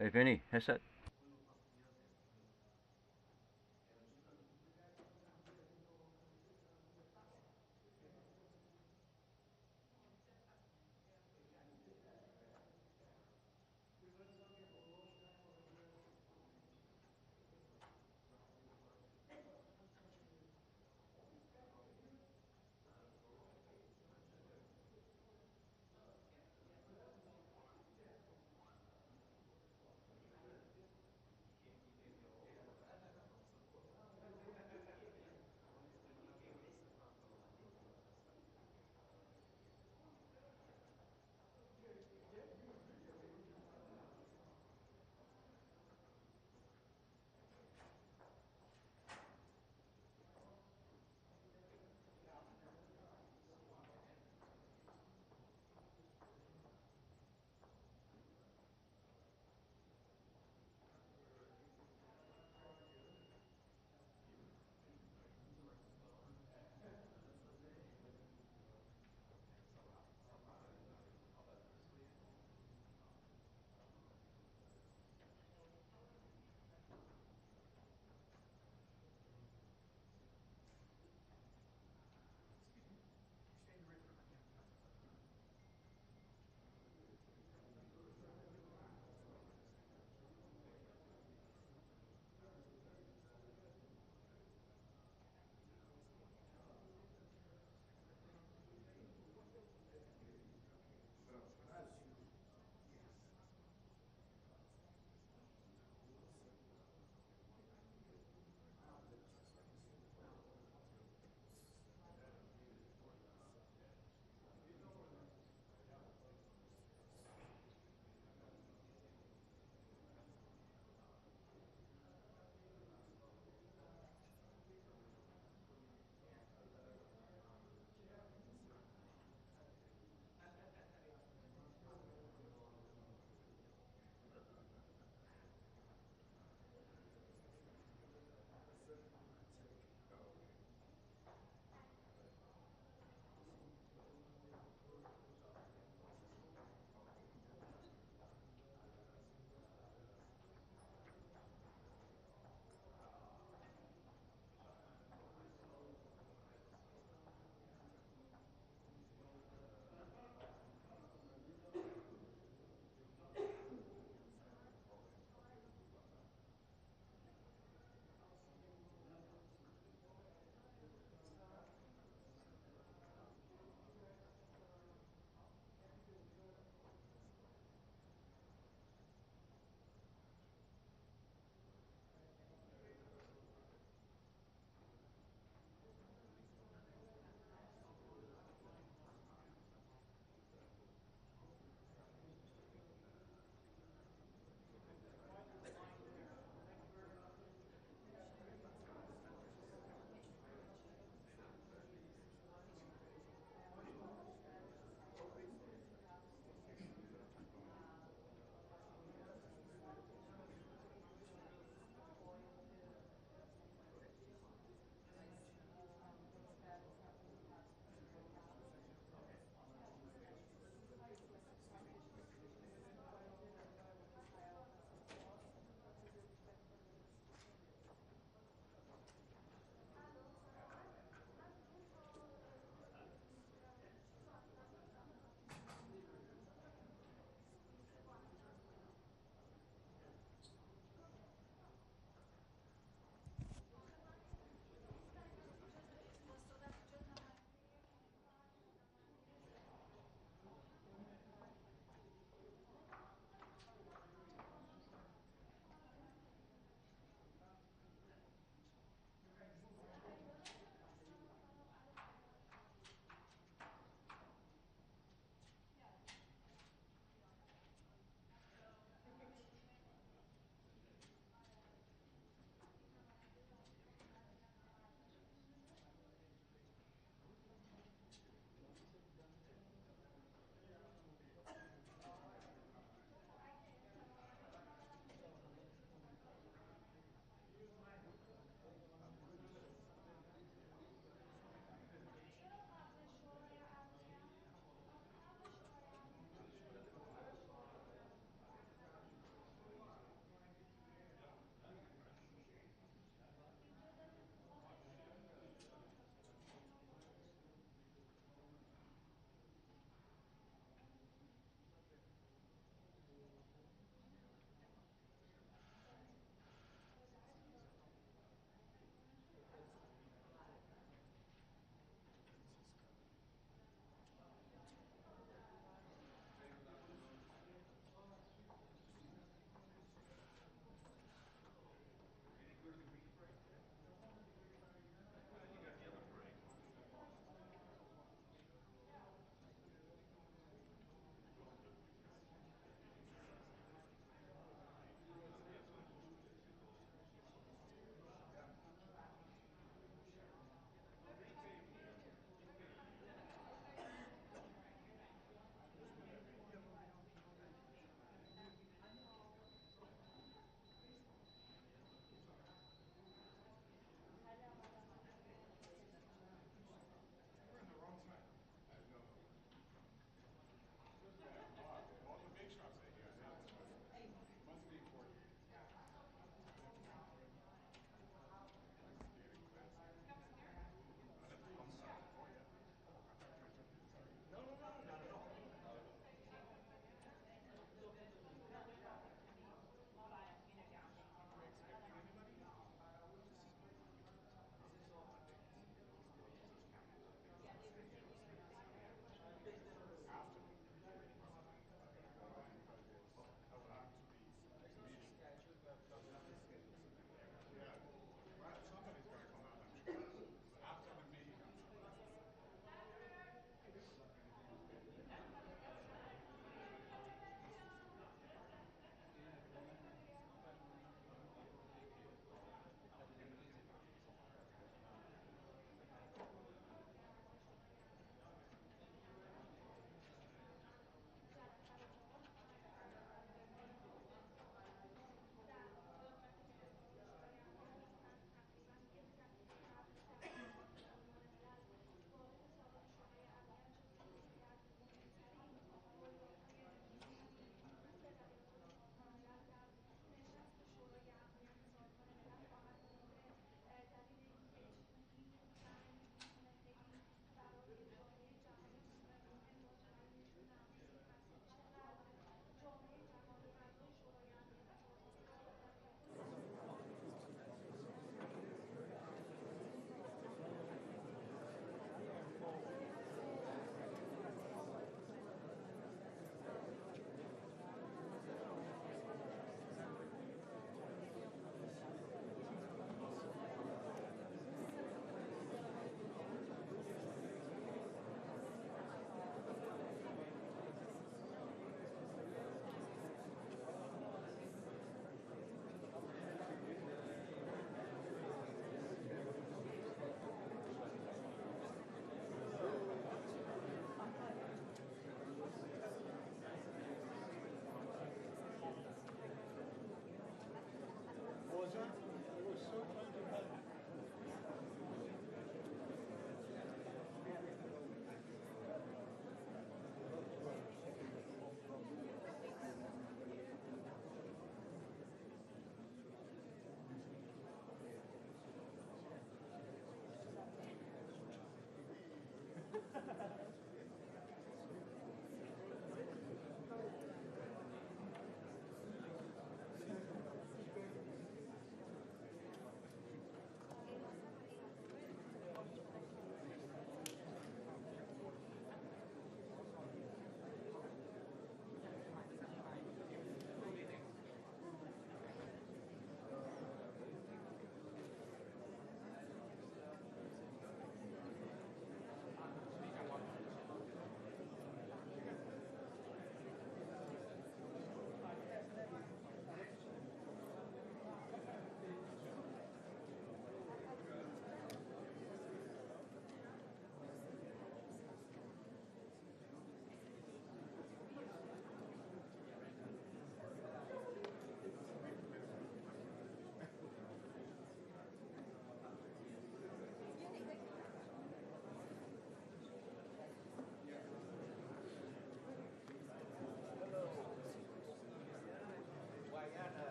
Hey Vinny, headset.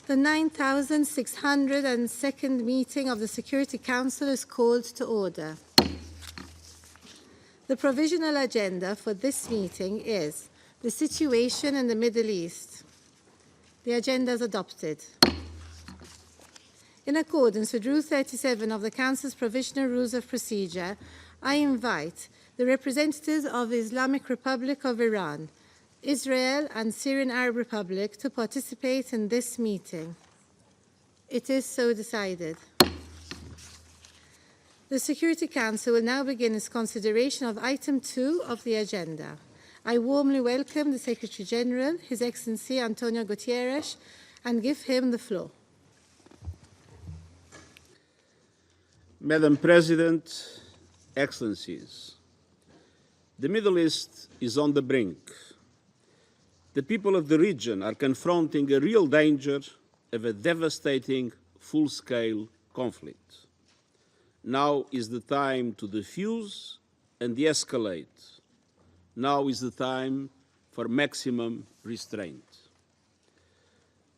The 9,602nd meeting of the Security Council is called to order. The provisional agenda for this meeting is the situation in the Middle East. The agenda is adopted. In accordance with Rule 37 of the Council's Provisional Rules of Procedure, I invite the representatives of the Islamic Republic of Iran, Israel and Syrian Arab Republic to participate in this meeting. It is so decided. The Security Council will now begin its consideration of item 2 of the agenda. I warmly welcome the Secretary General, His Excellency Antonio Guterres, and give him the floor. Madam President, Excellencies, the Middle East is on the brink. The people of the region are confronting a real danger of a devastating full-scale conflict. Now is the time to defuse and de-escalate. Now is the time for maximum restraint.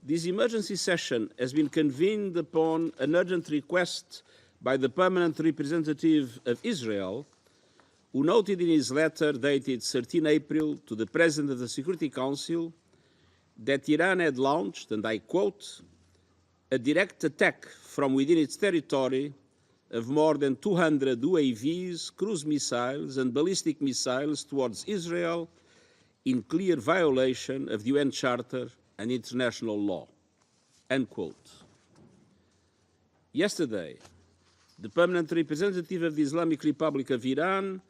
This emergency session has been convened upon an urgent request by the Permanent Representative of Israel, who noted in his letter dated 13 April to the President of the Security Council that Iran had launched, and I quote, a direct attack from within its territory of more than 200 UAVs, cruise missiles, and ballistic missiles towards Israel in clear violation of the UN Charter and international law, end quote. Yesterday, the Permanent Representative of the Islamic Republic of Iran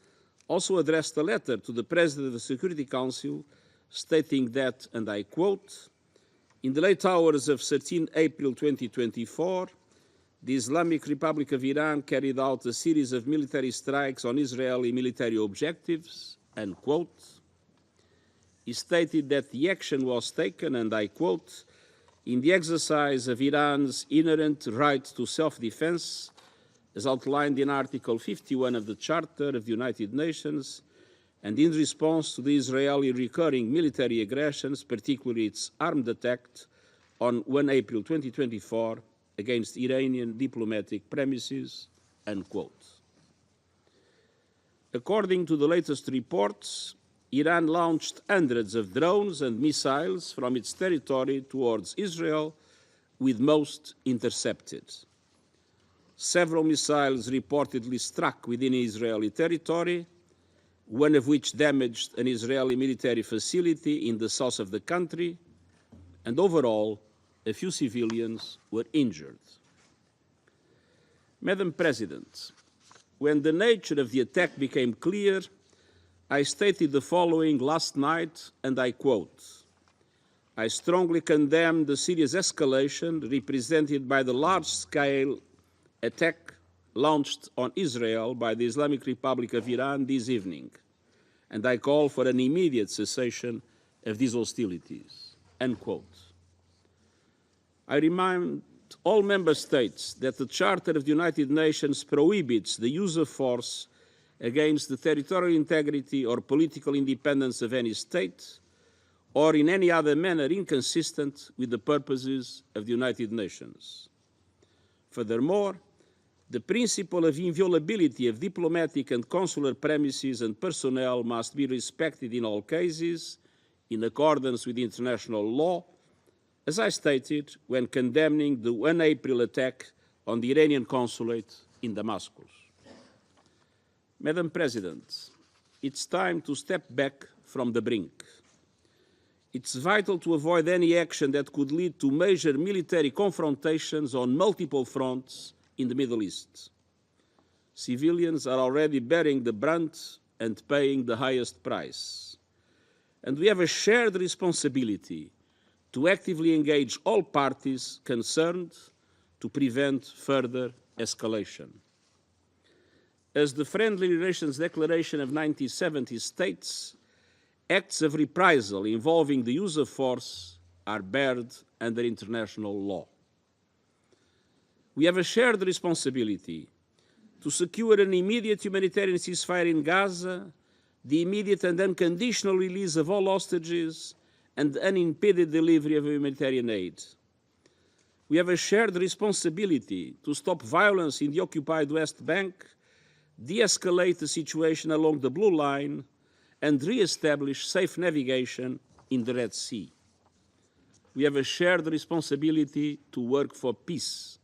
also addressed a letter to the President of the Security Council stating that, and I quote, in the late hours of 13 April 2024, the Islamic Republic of Iran carried out a series of military strikes on Israeli military objectives, end quote. He stated that the action was taken, and I quote, in the exercise of Iran's inherent right to self-defense, as outlined in Article 51 of the Charter of the United Nations, and in response to the Israeli recurring military aggressions, particularly its armed attack on 1 April 2024 against Iranian diplomatic premises, end quote. According to the latest reports, Iran launched hundreds of drones and missiles from its territory towards Israel, with most intercepted. Several missiles reportedly struck within Israeli territory, one of which damaged an Israeli military facility in the south of the country, and overall, a few civilians were injured. Madam President, when the nature of the attack became clear, I stated the following last night, and I quote, I strongly condemn the serious escalation represented by the large-scale attack launched on Israel by the Islamic Republic of Iran this evening, and I call for an immediate cessation of these hostilities, end quote. I remind all member states that the Charter of the United Nations prohibits the use of force against the territorial integrity or political independence of any state, or in any other manner inconsistent with the purposes of the United Nations. Furthermore, the principle of inviolability of diplomatic and consular premises and personnel must be respected in all cases, in accordance with international law, as I stated when condemning the 1 April attack on the Iranian consulate in Damascus. Madam President, it's time to step back from the brink. It's vital to avoid any action that could lead to major military confrontations on multiple fronts in the Middle East. Civilians are already bearing the brunt and paying the highest price. And we have a shared responsibility to actively engage all parties concerned to prevent further escalation. As the Friendly Relations Declaration of 1970 states, acts of reprisal involving the use of force are barred under international law. We have a shared responsibility to secure an immediate humanitarian ceasefire in Gaza, the immediate and unconditional release of all hostages, and unimpeded delivery of humanitarian aid. We have a shared responsibility to stop violence in the occupied West Bank, de-escalate the situation along the Blue Line, and re-establish safe navigation in the Red Sea. We have a shared responsibility to work for peace.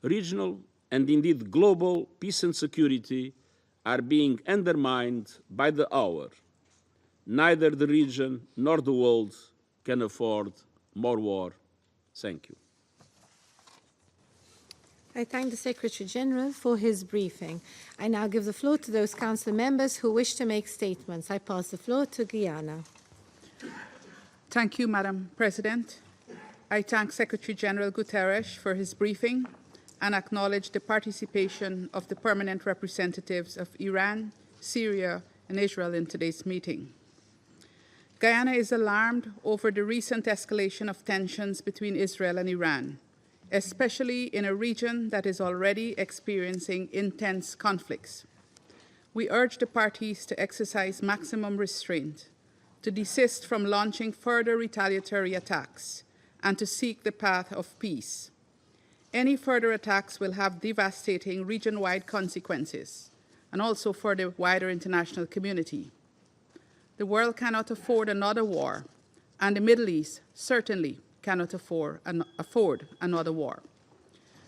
Regional and indeed global peace and security are being undermined by the hour. Neither the region nor the world can afford more war. Thank you. I thank the Secretary-General for his briefing. I now give the floor to those Council members who wish to make statements. I pass the floor to Guyana. Thank you, Madam President. I thank Secretary-General Guterres for his briefing and acknowledge the participation of the permanent representatives of Iran, Syria, and Israel in today's meeting. Guyana is alarmed over the recent escalation of tensions between Israel and Iran, especially in a region that is already experiencing intense conflicts. We urge the parties to exercise maximum restraint, to desist from launching further retaliatory attacks, and to seek the path of peace. Any further attacks will have devastating region-wide consequences, and also for the wider international community. The world cannot afford another war, and the Middle East certainly cannot afford another war.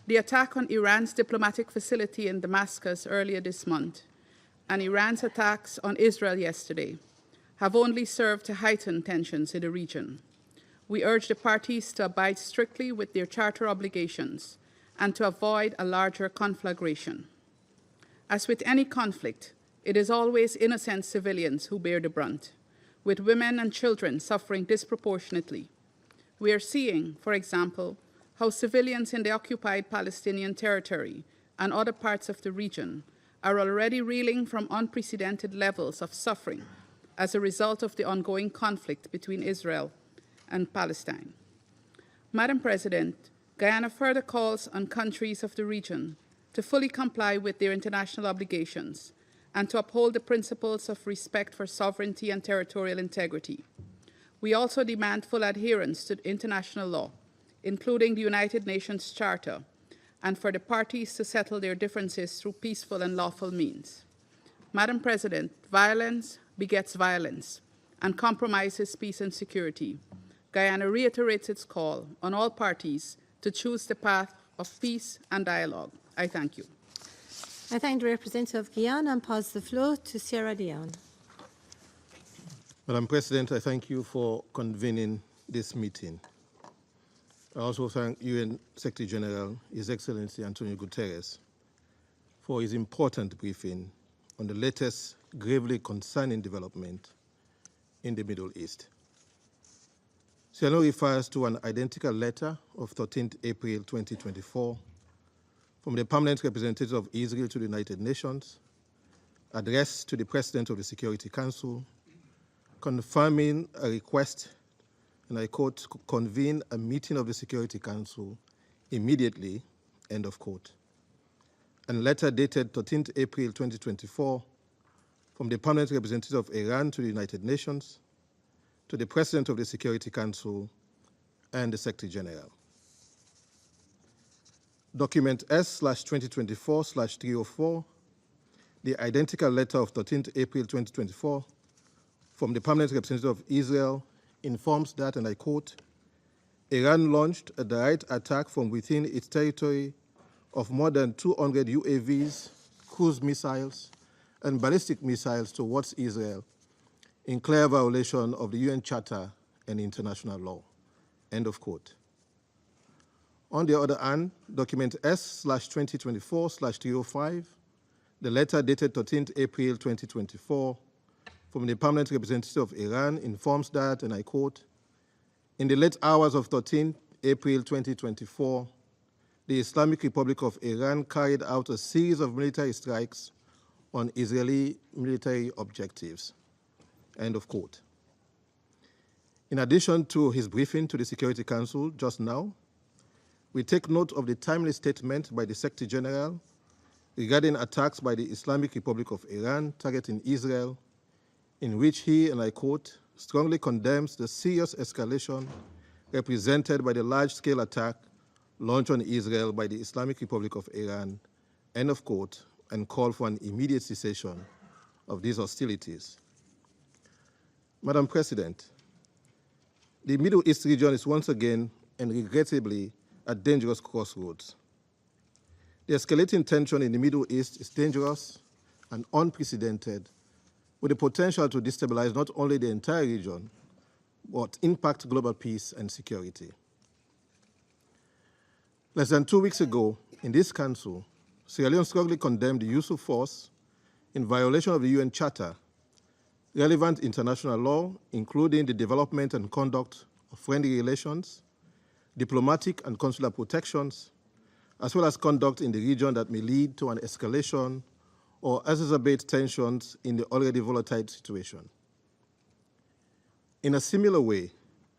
The attack on Iran's diplomatic facility in Damascus earlier this month and Iran's attacks on Israel yesterday have only served to heighten tensions in the region. We urge the parties to abide strictly with their charter obligations and to avoid a larger conflagration. As with any conflict, it is always innocent civilians who bear the brunt, with women and children suffering disproportionately. We are seeing, for example, how civilians in the occupied Palestinian territory and other parts of the region are already reeling from unprecedented levels of suffering as a result of the ongoing conflict between Israel and Palestine. Madam President, Guyana further calls on countries of the region to fully comply with their international obligations and to uphold the principles of respect for sovereignty and territorial integrity. We also demand full adherence to international law, including the United Nations Charter, and for the parties to settle their differences through peaceful and lawful means. Madam President, violence begets violence and compromises peace and security. Guyana reiterates its call on all parties to choose the path of peace and dialogue. I thank you. I thank the representative of Guyana and pass the floor to Sierra Leone. Madam President, I thank you for convening this meeting. I also thank UN Secretary General, His Excellency Antonio Guterres, for his important briefing on the latest gravely concerning development in the Middle East. CNO refers to an identical letter of 13th April 2024 from the permanent representative of Israel to the United Nations, addressed to the President of the Security Council, confirming a request, and I quote, convene a meeting of the Security Council immediately, end of quote. And letter dated 13th April 2024 from the permanent representative of Iran to the United Nations, to the President of the Security Council and the Secretary General. Document S/2024/304, the identical letter of 13th April 2024 from the permanent representative of Israel informs that, and I quote, Iran launched a direct attack from within its territory of more than 200 UAVs, cruise missiles, and ballistic missiles towards Israel in clear violation of the UN Charter and international law, end of quote. On the other hand, document S/2024/305, the letter dated 13th April 2024 from the permanent representative of Iran informs that, and I quote, in the late hours of 13th April 2024, the Islamic Republic of Iran carried out a series of military strikes on Israeli military objectives, end of quote. In addition to his briefing to the Security Council just now, we take note of the timely statement by the Secretary General regarding attacks by the Islamic Republic of Iran targeting Israel, in which he, and I quote, strongly condemns the serious escalation represented by the large-scale attack launched on Israel by the Islamic Republic of Iran, end of quote, and call for an immediate cessation of these hostilities. Madam President, the Middle East region is once again and regrettably at dangerous crossroads. The escalating tension in the Middle East is dangerous and unprecedented, with the potential to destabilize not only the entire region, but impact global peace and security. Less than 2 weeks ago, in this Council, Sierra Leone strongly condemned the use of force in violation of the UN Charter, relevant international law, including the development and conduct of friendly relations, diplomatic and consular protections, as well as conduct in the region that may lead to an escalation or exacerbate tensions in the already volatile situation. In a similar way,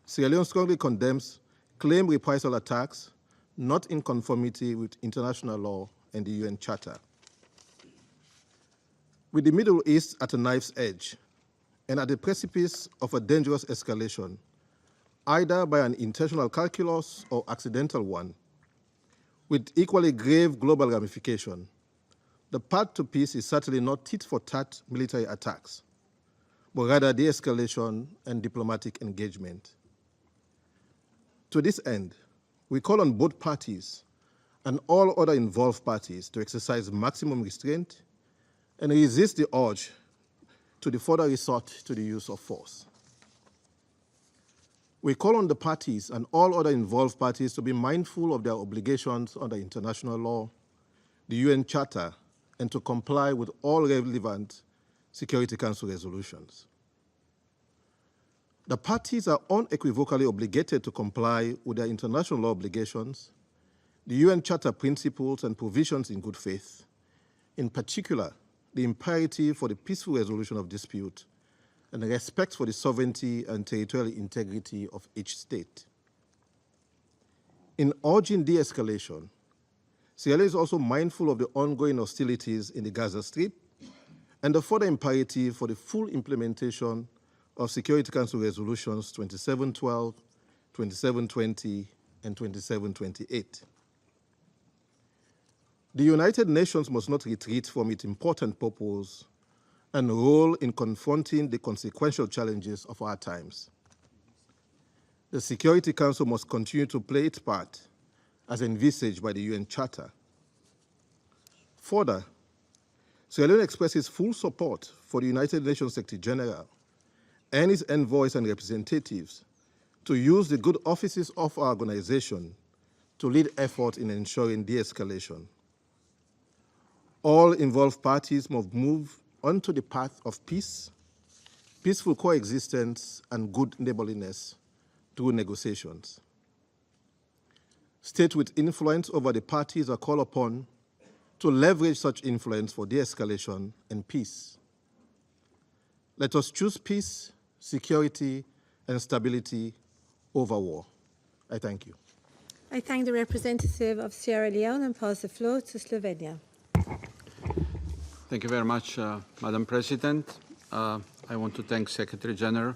Sierra Leone strongly condemns claimed reprisal attacks not in conformity with international law and the UN Charter. With the Middle East at a knife's edge and at the precipice of a dangerous escalation, either by an intentional calculus or accidental one, with equally grave global ramification, the path to peace is certainly not tit-for-tat military attacks, but rather de-escalation and diplomatic engagement. To this end, we call on both parties and all other involved parties to exercise maximum restraint and resist the urge to the further resort to the use of force. We call on the parties and all other involved parties to be mindful of their obligations under international law, the UN Charter, and to comply with all relevant Security Council resolutions. The parties are unequivocally obligated to comply with their international law obligations, the UN Charter principles and provisions in good faith, in particular, the imperative for the peaceful resolution of dispute and the respect for the sovereignty and territorial integrity of each state. In urging de-escalation, Sierra Leone is also mindful of the ongoing hostilities in the Gaza Strip and the further imperative for the full implementation of Security Council resolutions 2712, 2720, and 2728. The United Nations must not retreat from its important purpose and role in confronting the consequential challenges of our times. The Security Council must continue to play its part as envisaged by the UN Charter. Further, Sierra Leone expresses full support for the United Nations Secretary General and its envoys and representatives to use the good offices of our organization to lead efforts in ensuring de-escalation. All involved parties must move onto the path of peace, peaceful coexistence, and good neighborliness through negotiations. States with influence over the parties are called upon to leverage such influence for de-escalation and peace. Let us choose peace, security, and stability over war. I thank you. I thank the representative of Sierra Leone and pass the floor to Slovenia. Thank you very much, Madam President. I want to thank Secretary General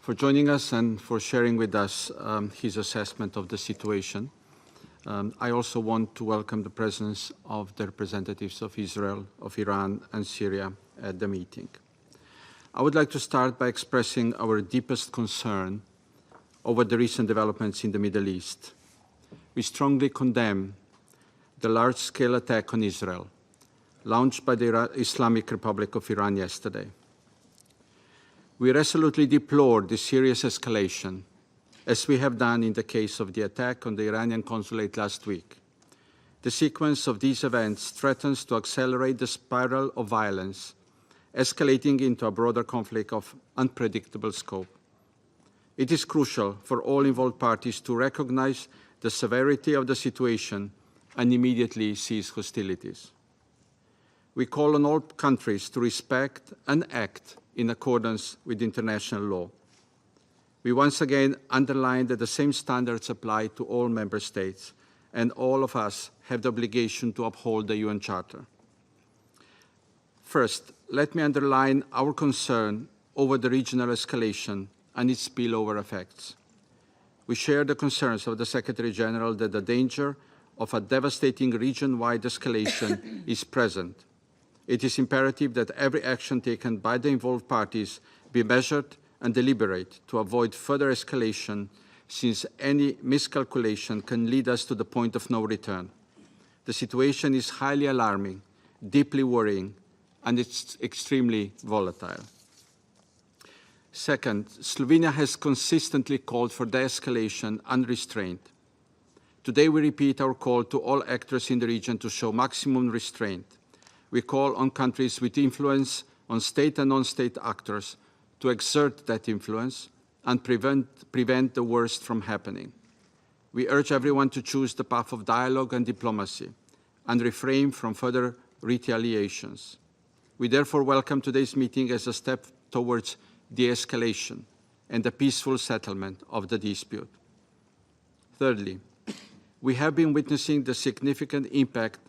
for joining us and for sharing with us his assessment of the situation. I also want to welcome the presence of the representatives of Israel, of Iran, and Syria at the meeting. I would like to start by expressing our deepest concern over the recent developments in the Middle East. We strongly condemn the large-scale attack on Israel launched by the Islamic Republic of Iran yesterday. We resolutely deplore the serious escalation, as we have done in the case of the attack on the Iranian consulate last week. The sequence of these events threatens to accelerate the spiral of violence, escalating into a broader conflict of unpredictable scope. It is crucial for all involved parties to recognize the severity of the situation and immediately cease hostilities. We call on all countries to respect and act in accordance with international law. We once again underline that the same standards apply to all member states, and all of us have the obligation to uphold the UN Charter. First, let me underline our concern over the regional escalation and its spillover effects. We share the concerns of the Secretary General that the danger of a devastating region-wide escalation is present. It is imperative that every action taken by the involved parties be measured and deliberate to avoid further escalation, since any miscalculation can lead us to the point of no return. The situation is highly alarming, deeply worrying, and it's extremely volatile. Second, Slovenia has consistently called for de-escalation and restraint. Today we repeat our call to all actors in the region to show maximum restraint. We call on countries with influence on state and non-state actors to exert that influence and prevent the worst from happening. We urge everyone to choose the path of dialogue and diplomacy and refrain from further retaliations. We therefore welcome today's meeting as a step towards de-escalation and a peaceful settlement of the dispute. Thirdly, we have been witnessing the significant impact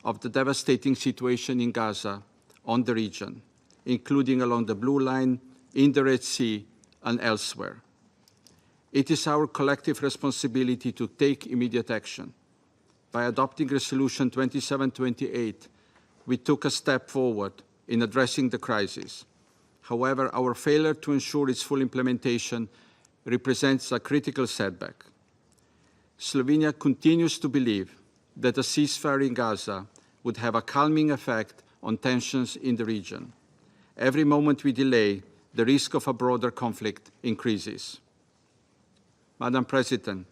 of the devastating situation in Gaza on the region, including along the Blue Line, in the Red Sea, and elsewhere. It is our collective responsibility to take immediate action. By adopting Resolution 2728, we took a step forward in addressing the crisis. However, our failure to ensure its full implementation represents a critical setback. Slovenia continues to believe that a ceasefire in Gaza would have a calming effect on tensions in the region. Every moment we delay, the risk of a broader conflict increases. Madam President,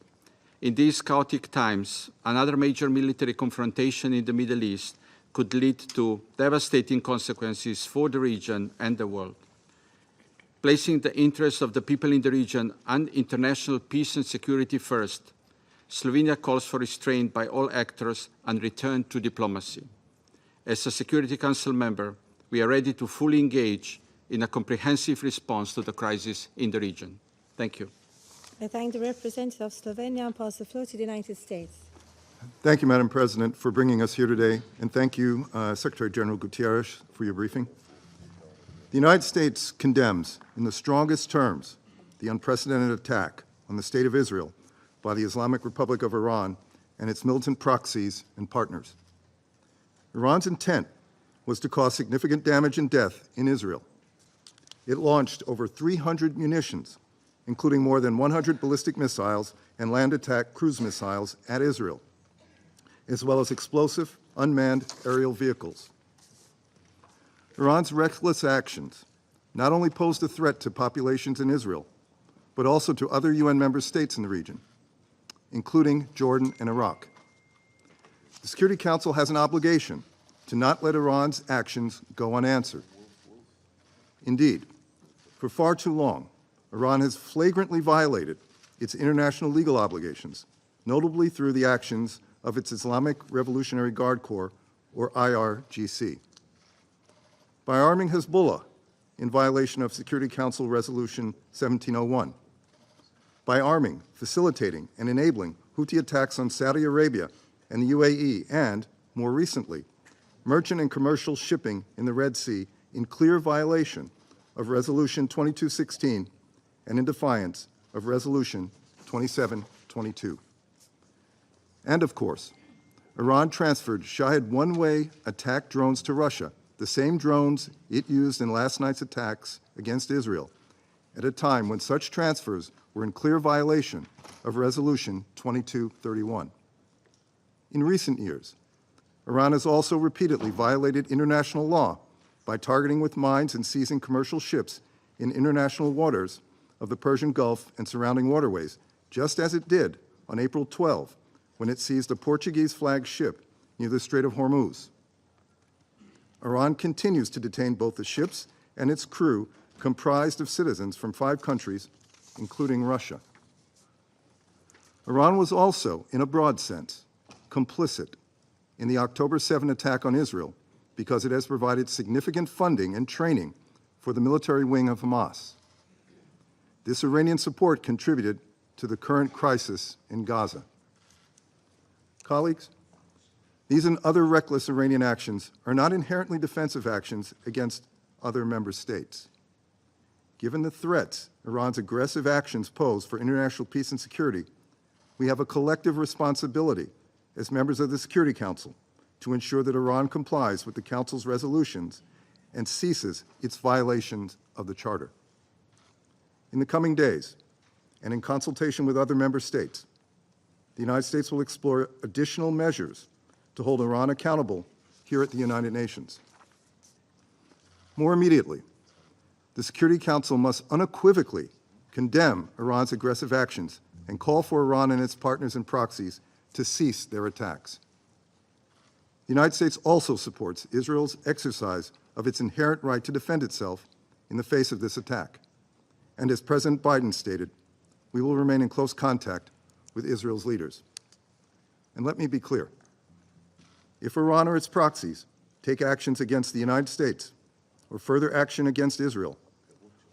in these chaotic times, another major military confrontation in the Middle East could lead to devastating consequences for the region and the world. Placing the interests of the people in the region and international peace and security first, Slovenia calls for restraint by all actors and return to diplomacy. As a Security Council member, we are ready to fully engage in a comprehensive response to the crisis in the region. Thank you. I thank the representative of Slovenia and pass the floor to the United States. Thank you, Madam President, for bringing us here today, and thank you, Secretary General Guterres, for your briefing. The United States condemns, in the strongest terms, the unprecedented attack on the State of Israel by the Islamic Republic of Iran and its militant proxies and partners. Iran's intent was to cause significant damage and death in Israel. It launched over 300 munitions, including more than 100 ballistic missiles and land attack cruise missiles at Israel, as well as explosive, unmanned aerial vehicles. Iran's reckless actions not only posed a threat to populations in Israel, but also to other UN member states in the region, including Jordan and Iraq. The Security Council has an obligation to not let Iran's actions go unanswered. Indeed, for far too long, Iran has flagrantly violated its international legal obligations, notably through the actions of its Islamic Revolutionary Guard Corps, or IRGC. By arming Hezbollah in violation of Security Council Resolution 1701, by arming, facilitating, and enabling Houthi attacks on Saudi Arabia and the UAE, and, more recently, merchant and commercial shipping in the Red Sea in clear violation of Resolution 2216 and in defiance of Resolution 2722. And of course, Iran transferred Shahed one-way attack drones to Russia, the same drones it used in last night's attacks against Israel, at a time when such transfers were in clear violation of Resolution 2231. In recent years, Iran has also repeatedly violated international law by targeting with mines and seizing commercial ships in international waters of the Persian Gulf and surrounding waterways, just as it did on April 12, when it seized a Portuguese-flagged ship near the Strait of Hormuz. Iran continues to detain both the ships and its crew, comprised of citizens from 5 countries, including Russia. Iran was also, in a broad sense, complicit in the October 7 attack on Israel because it has provided significant funding and training for the military wing of Hamas. This Iranian support contributed to the current crisis in Gaza. Colleagues, these and other reckless Iranian actions are not inherently defensive actions against other member states. given the threats Iran's aggressive actions pose for international peace and security, we have a collective responsibility as members of the Security Council to ensure that Iran complies with the Council's resolutions and ceases its violations of the Charter. In the coming days, and in consultation with other member states, the United States will explore additional measures to hold Iran accountable here at the United Nations. More immediately, the Security Council must unequivocally condemn Iran's aggressive actions and call for Iran and its partners and proxies to cease their attacks. The United States also supports Israel's exercise of its inherent right to defend itself in the face of this attack. And as President Biden stated, we will remain in close contact with Israel's leaders. And let me be clear. If Iran or its proxies take actions against the United States or further action against Israel,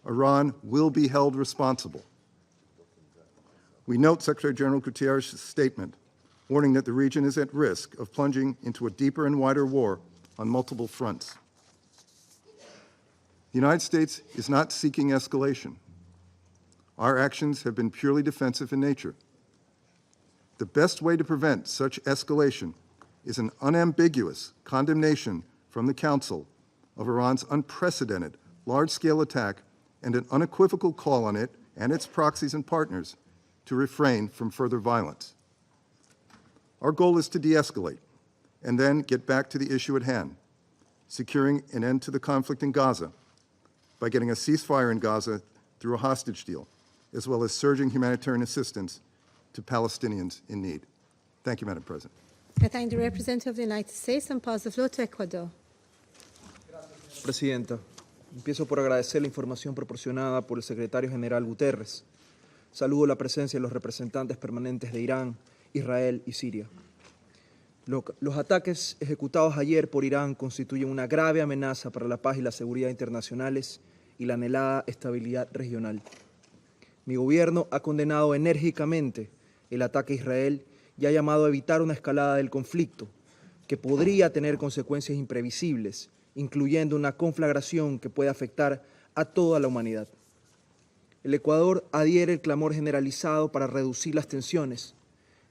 Iran will be held responsible. We note Secretary General Guterres' statement warning that the region is at risk of plunging into a deeper and wider war on multiple fronts. The United States is not seeking escalation. Our actions have been purely defensive in nature. The best way to prevent such escalation is an unambiguous condemnation from the Council of Iran's unprecedented large-scale attack and an unequivocal call on it and its proxies and partners to refrain from further violence. Our goal is to de-escalate and then get back to the issue at hand, securing an end to the conflict in Gaza by getting a ceasefire in Gaza through a hostage deal, as well as surging humanitarian assistance to Palestinians in need. Thank you, Madam President. I thank the representative of the United States and pass the floor to Ecuador. Presidenta, empiezo por agradecer la información proporcionada por el secretario general Guterres. Saludo la presencia de los representantes permanentes de Irán, Israel y Siria. Los ataques ejecutados ayer por Irán constituyen una grave amenaza para la paz y la seguridad internacionales y la anhelada estabilidad regional. Mi gobierno ha condenado enérgicamente el ataque a Israel y ha llamado a evitar una escalada del conflicto que podría tener consecuencias imprevisibles, incluyendo una conflagración que puede afectar a toda la humanidad. El Ecuador adhiere al clamor generalizado para reducir las tensiones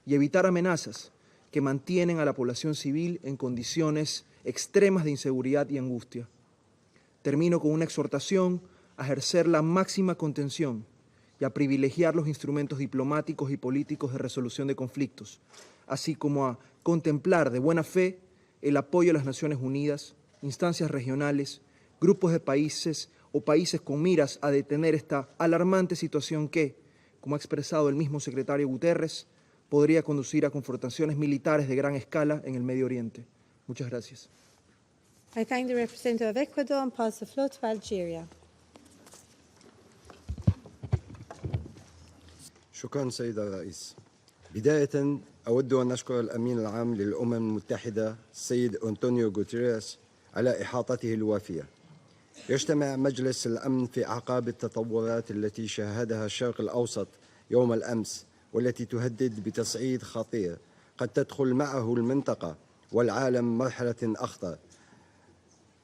y evitar amenazas que mantienen a la población civil en condiciones extremas de inseguridad y angustia. Termino con una exhortación a ejercer la máxima contención y a privilegiar los instrumentos diplomáticos y políticos de resolución de conflictos, así como a contemplar de buena fe el apoyo a las Naciones Unidas, instancias regionales, grupos de países o países con miras a detener esta alarmante situación que, como ha expresado el mismo secretario Guterres, podría conducir a confrontaciones militares de gran escala en el Medio Oriente. Muchas gracias. I thank the representative of Ecuador and pass the floor to Algeria. شكرا سيد الرئيس. بداية أود أن أشكر الأمين العام للأمم المتحدة السيد أنطونيو غوتيريس على إحاطته الوافية. يجتمع مجلس الأمن في أعقاب التطورات التي شاهدها الشرق الأوسط يوم الأمس والتي تهدد بتصعيد خطير قد تدخل معه المنطقة والعالم مرحلة أخطر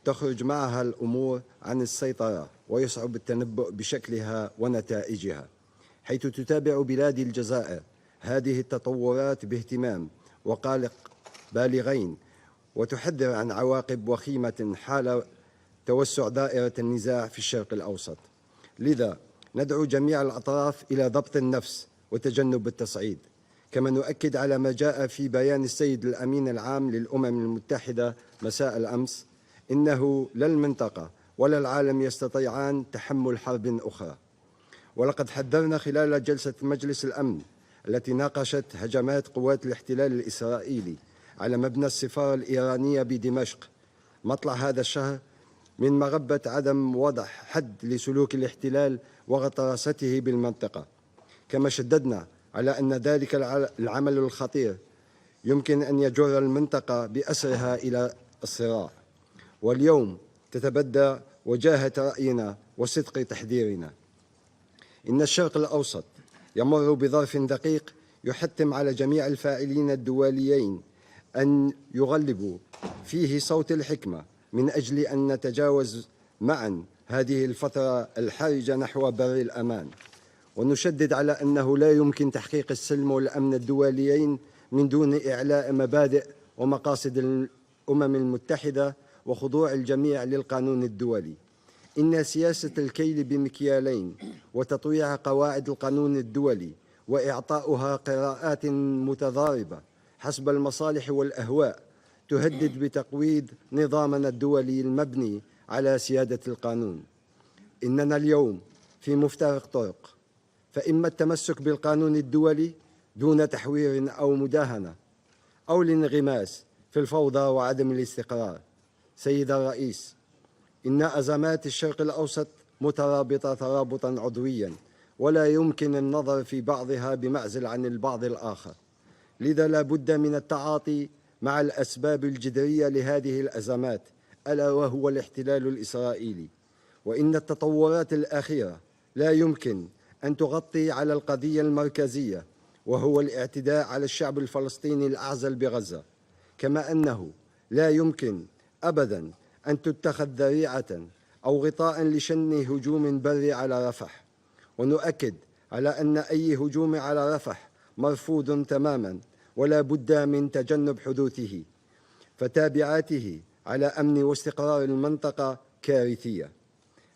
تخرج معها الأمور عن السيطرة ويصعب التنبؤ بشكلها ونتائجها. حيث تتابع بلادي الجزائر هذه التطورات باهتمام وقلق بالغين وتحذر عن عواقب وخيمة حال توسع دائرة النزاع في الشرق الأوسط. لذا ندعو جميع الأطراف إلى ضبط النفس وتجنب التصعيد، كما نؤكد على ما جاء في بيان السيد الأمين العام للأمم المتحدة مساء الأمس: إنه لا المنطقة ولا العالم يستطيعان تحمل حرب أخرى. ولقد حذرنا خلال جلسة مجلس الأمن التي ناقشت هجمات قوات الاحتلال الإسرائيلي على مبنى السفارة الإيرانية بدمشق مطلع هذا الشهر من مغبة عدم وضع حد لسلوك الاحتلال وغطرسته بالمنطقة. كما شددنا على أن ذلك العمل الخطير يمكن أن يجر المنطقة بأسرها إلى الصراع. واليوم تتبدى وجاهة رأينا وصدق تحذيرنا. إن الشرق الأوسط يمر بظرف دقيق يحتم على جميع الفاعلين الدوليين أن يغلبوا فيه صوت الحكمة من أجل أن نتجاوز معا هذه الفترة الحرجة نحو بر الأمان، ونشدد على أنه لا يمكن تحقيق السلم والأمن الدوليين من دون إعلاء مبادئ ومقاصد الأمم المتحدة وخضوع الجميع للقانون الدولي. إن سياسة الكيل بمكيالين وتطويع قواعد القانون الدولي وإعطاؤها قراءات متضاربة حسب المصالح والأهواء تهدد بتقويض نظامنا الدولي المبني على سيادة القانون. إننا اليوم في مفترق طرق، فإما التمسك بالقانون الدولي دون تحوير أو مداهنة، أو الانغماس في الفوضى وعدم الاستقرار. سيد الرئيس، إن أزمات الشرق الأوسط مترابطة ترابطا عضويا، ولا يمكن النظر في بعضها بمعزل عن البعض الآخر. لذا لا بد من التعاطي مع الأسباب الجذرية لهذه الأزمات، ألا وهو الاحتلال الإسرائيلي. وإن التطورات الأخيرة لا يمكن أن تغطي على القضية المركزية، وهو الاعتداء على الشعب الفلسطيني الأعزل بغزة، كما أنه لا يمكن أبداً أن تتخذ ذريعة أو غطاء لشن هجوم بري على رفح. ونؤكد على أن أي هجوم على رفح مرفوض تماماً، ولا بد من تجنب حدوثه، فتابعاته على أمن واستقرار المنطقة كارثية،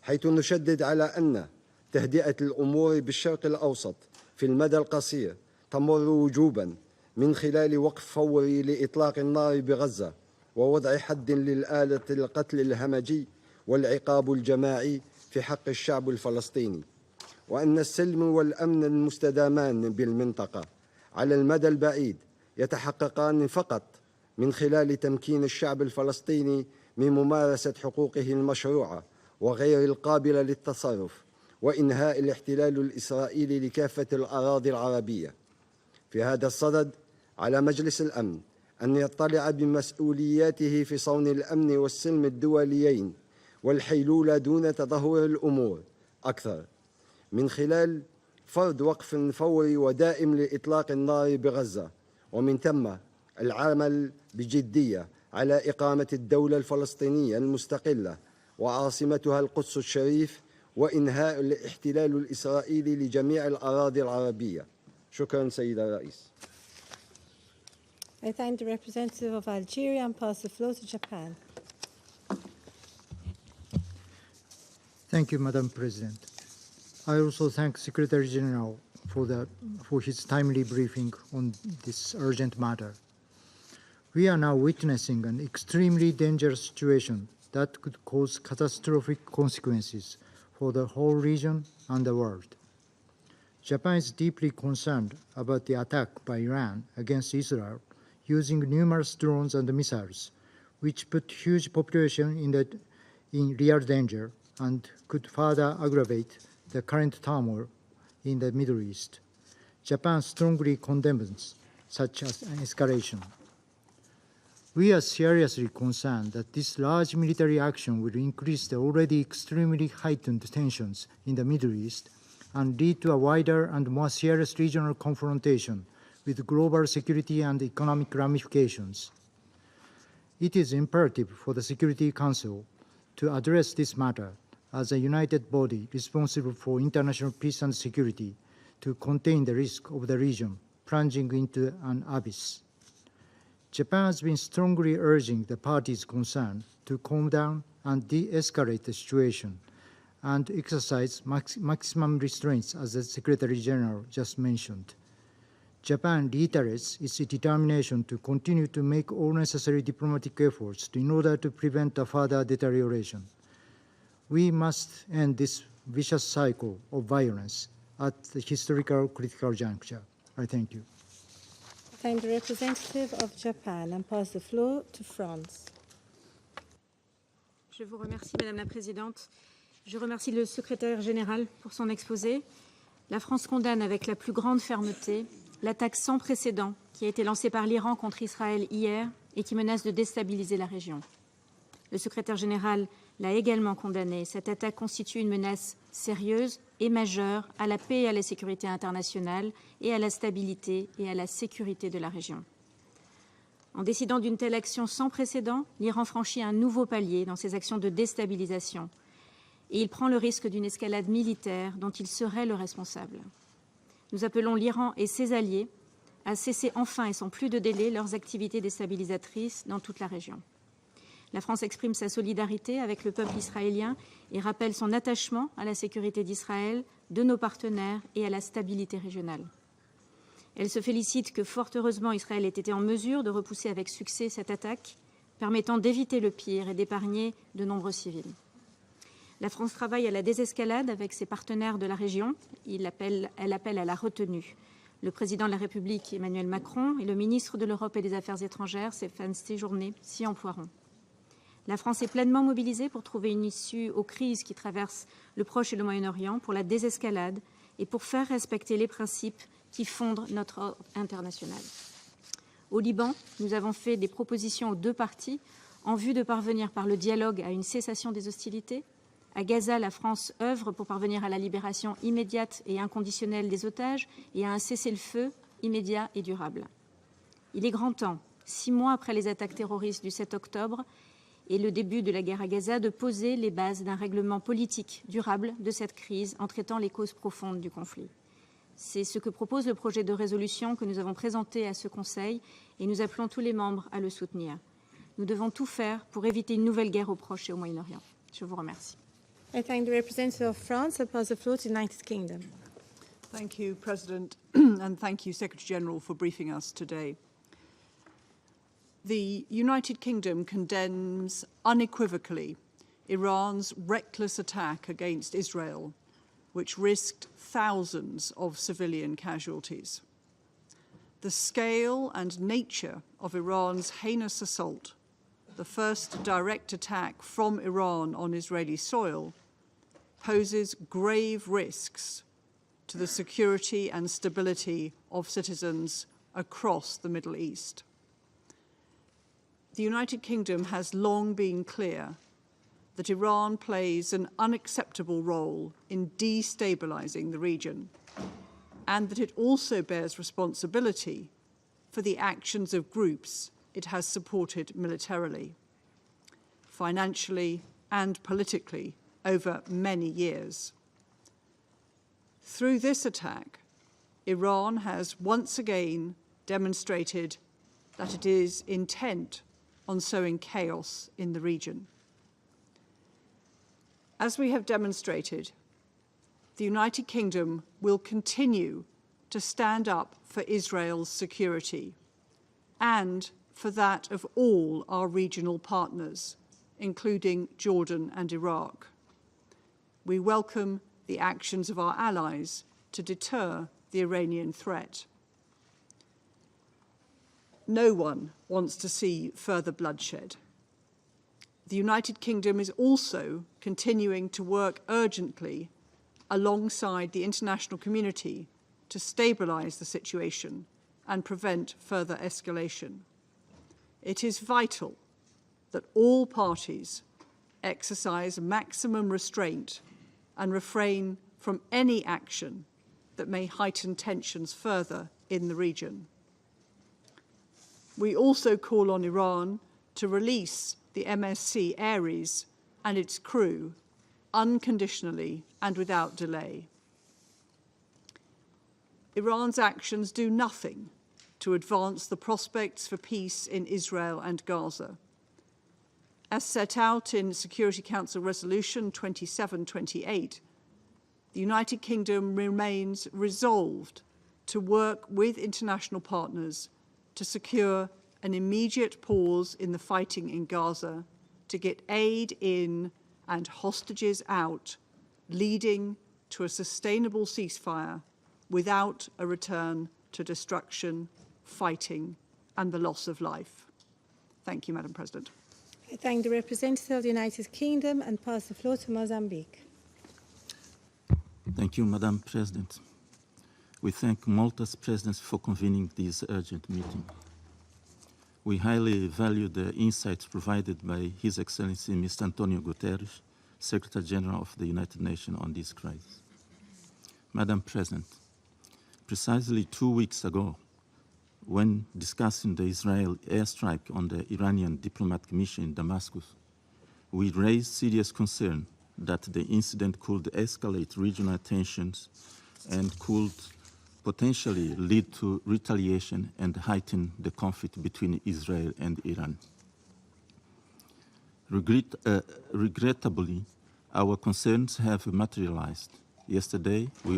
حيث نشدد على أن تهدئة الأمور بالشرق الأوسط في المدى القصير تمر وجوباً من خلال وقف فوري لإطلاق النار بغزة، ووضع حد للآلة القتل الهمجي والعقاب الجماعي في حق الشعب الفلسطيني، وأن السلم والأمن المستدامان بالمنطقة على المدى البعيد يتحققان فقط من خلال تمكين الشعب الفلسطيني من ممارسة حقوقه المشروعة وغير القابلة للتصرف، وإنهاء الاحتلال الإسرائيلي لكافة الأراضي العربية. في هذا الصدد على مجلس الأمن أن يطلع بمسؤولياته في صون الأمن والسلم الدوليين والحيلولة دون تدهور الأمور أكثر، من خلال فرض وقف فوري ودائم لإطلاق النار بغزة، ومن ثم العمل بجدية على إقامة الدولة الفلسطينية المستقلة وعاصمتها القدس الشريف، وإنهاء الاحتلال الإسرائيلي لجميع الأراضي العربية. شكرا سيد الرئيس. I thank the representative of Algeria and pass the floor to Japan. Thank you, Madam President. I also thank Secretary General for his timely briefing on this urgent matter. We are now witnessing an extremely dangerous situation that could cause catastrophic consequences for the whole region and the world. Japan is deeply concerned about the attack by Iran against Israel using numerous drones and missiles, which put huge population in real danger and could further aggravate the current turmoil in the Middle East. Japan strongly condemns such an escalation. We are seriously concerned that this large military action will increase the already extremely heightened tensions in the Middle East and lead to a wider and more serious regional confrontation with global security and economic ramifications. It is imperative for the Security Council to address this matter as a united body responsible for international peace and security to contain the risk of the region plunging into an abyss. Japan has been strongly urging the parties concerned to calm down and de-escalate the situation and exercise maximum restraints, as the Secretary General just mentioned. Japan reiterates its determination to continue to make all necessary diplomatic efforts in order to prevent a further deterioration. We must end this vicious cycle of violence at the historical critical juncture. I thank you. I thank the representative of Japan and pass the floor to France. Je vous remercie, Madame la Présidente. Je remercie le secrétaire général pour son exposé. La France condamne avec la plus grande fermeté l'attaque sans précédent qui a été lancée par l'Iran contre Israël hier et qui menace de déstabiliser la région. Le secrétaire général l'a également condamné. Cette attaque constitue une menace sérieuse et majeure à la paix et à la sécurité internationale et à la stabilité et à la sécurité de la région. En décidant d'une telle action sans précédent, l'Iran franchit un nouveau palier dans ses actions de déstabilisation. et il prend le risque d'une escalade militaire dont il serait le responsable. Nous appelons l'Iran et ses alliés à cesser enfin et sans plus de délai leurs activités déstabilisatrices dans toute la région. La France exprime sa solidarité avec le peuple israélien et rappelle son attachement à la sécurité d'Israël, de nos partenaires et à la stabilité régionale. Elle se félicite que, fort heureusement, Israël ait été en mesure de repousser avec succès cette attaque, permettant d'éviter le pire et d'épargner de nombreux civils. La France travaille à la désescalade avec ses partenaires de la région. Elle appelle à la retenue. Le président de la République, Emmanuel Macron, et le ministre de l'Europe et des Affaires étrangères, Stéphane Séjourné, s'y emploieront. La France est pleinement mobilisée pour trouver une issue aux crises qui traversent le Proche et le Moyen-Orient, pour la désescalade et pour faire respecter les principes qui fondent notre ordre international. Au Liban, nous avons fait des propositions aux deux parties en vue de parvenir par le dialogue à une cessation des hostilités. À Gaza, la France œuvre pour parvenir à la libération immédiate et inconditionnelle des otages et à un cessez-le-feu immédiat et durable. Il est grand temps, 6 mois après les attaques terroristes du 7 octobre et le début de la guerre à Gaza, de poser les bases d'un règlement politique durable de cette crise en traitant les causes profondes du conflit. C'est ce que propose le projet de résolution que nous avons présenté à ce Conseil et nous appelons tous les membres à le soutenir. Nous devons tout faire pour éviter une nouvelle guerre au Proche et au Moyen-Orient. Je vous remercie. I thank the representative of France and pass the floor to the United Kingdom. Thank you, President, and thank you, Secretary-General, for briefing us today. The United Kingdom condemns unequivocally Iran's reckless attack against Israel, which risked thousands of civilian casualties. The scale and nature of Iran's heinous assault, the first direct attack from Iran on Israeli soil, poses grave risks to the security and stability of citizens across the Middle East. The United Kingdom has long been clear that Iran plays an unacceptable role in destabilizing the region, and that it also bears responsibility for the actions of groups it has supported militarily, financially and politically over many years. Through this attack, Iran has once again demonstrated that it is intent on sowing chaos in the region. As we have demonstrated, the United Kingdom will continue to stand up for Israel's security and for that of all our regional partners, including Jordan and Iraq. We welcome the actions of our allies to deter the Iranian threat. No one wants to see further bloodshed. The United Kingdom is also continuing to work urgently alongside the international community to stabilize the situation and prevent further escalation. It is vital that all parties exercise maximum restraint and refrain from any action that may heighten tensions further in the region. We also call on Iran to release the MSC Ares and its crew unconditionally and without delay. Iran's actions do nothing to advance the prospects for peace in Israel and Gaza. As set out in Security Council Resolution 2728, the United Kingdom remains resolved to work with international partners to secure an immediate pause in the fighting in Gaza, to get aid in and hostages out, leading to a sustainable ceasefire without a return to destruction, fighting, and the loss of life. Thank you, Madam President. I thank the representative of the United Kingdom and pass the floor to Mozambique. Thank you, Madam President. We thank Malta's presidency for convening this urgent meeting. We highly value the insights provided by His Excellency Mr. Antonio Guterres, Secretary General of the United Nations on this crisis. Madam President, precisely 2 weeks ago, when discussing the Israel airstrike on the Iranian diplomatic mission in Damascus, we raised serious concern that the incident could escalate regional tensions and could potentially lead to retaliation and heighten the conflict between Israel and Iran. Regrettably, our concerns have materialized. Yesterday, we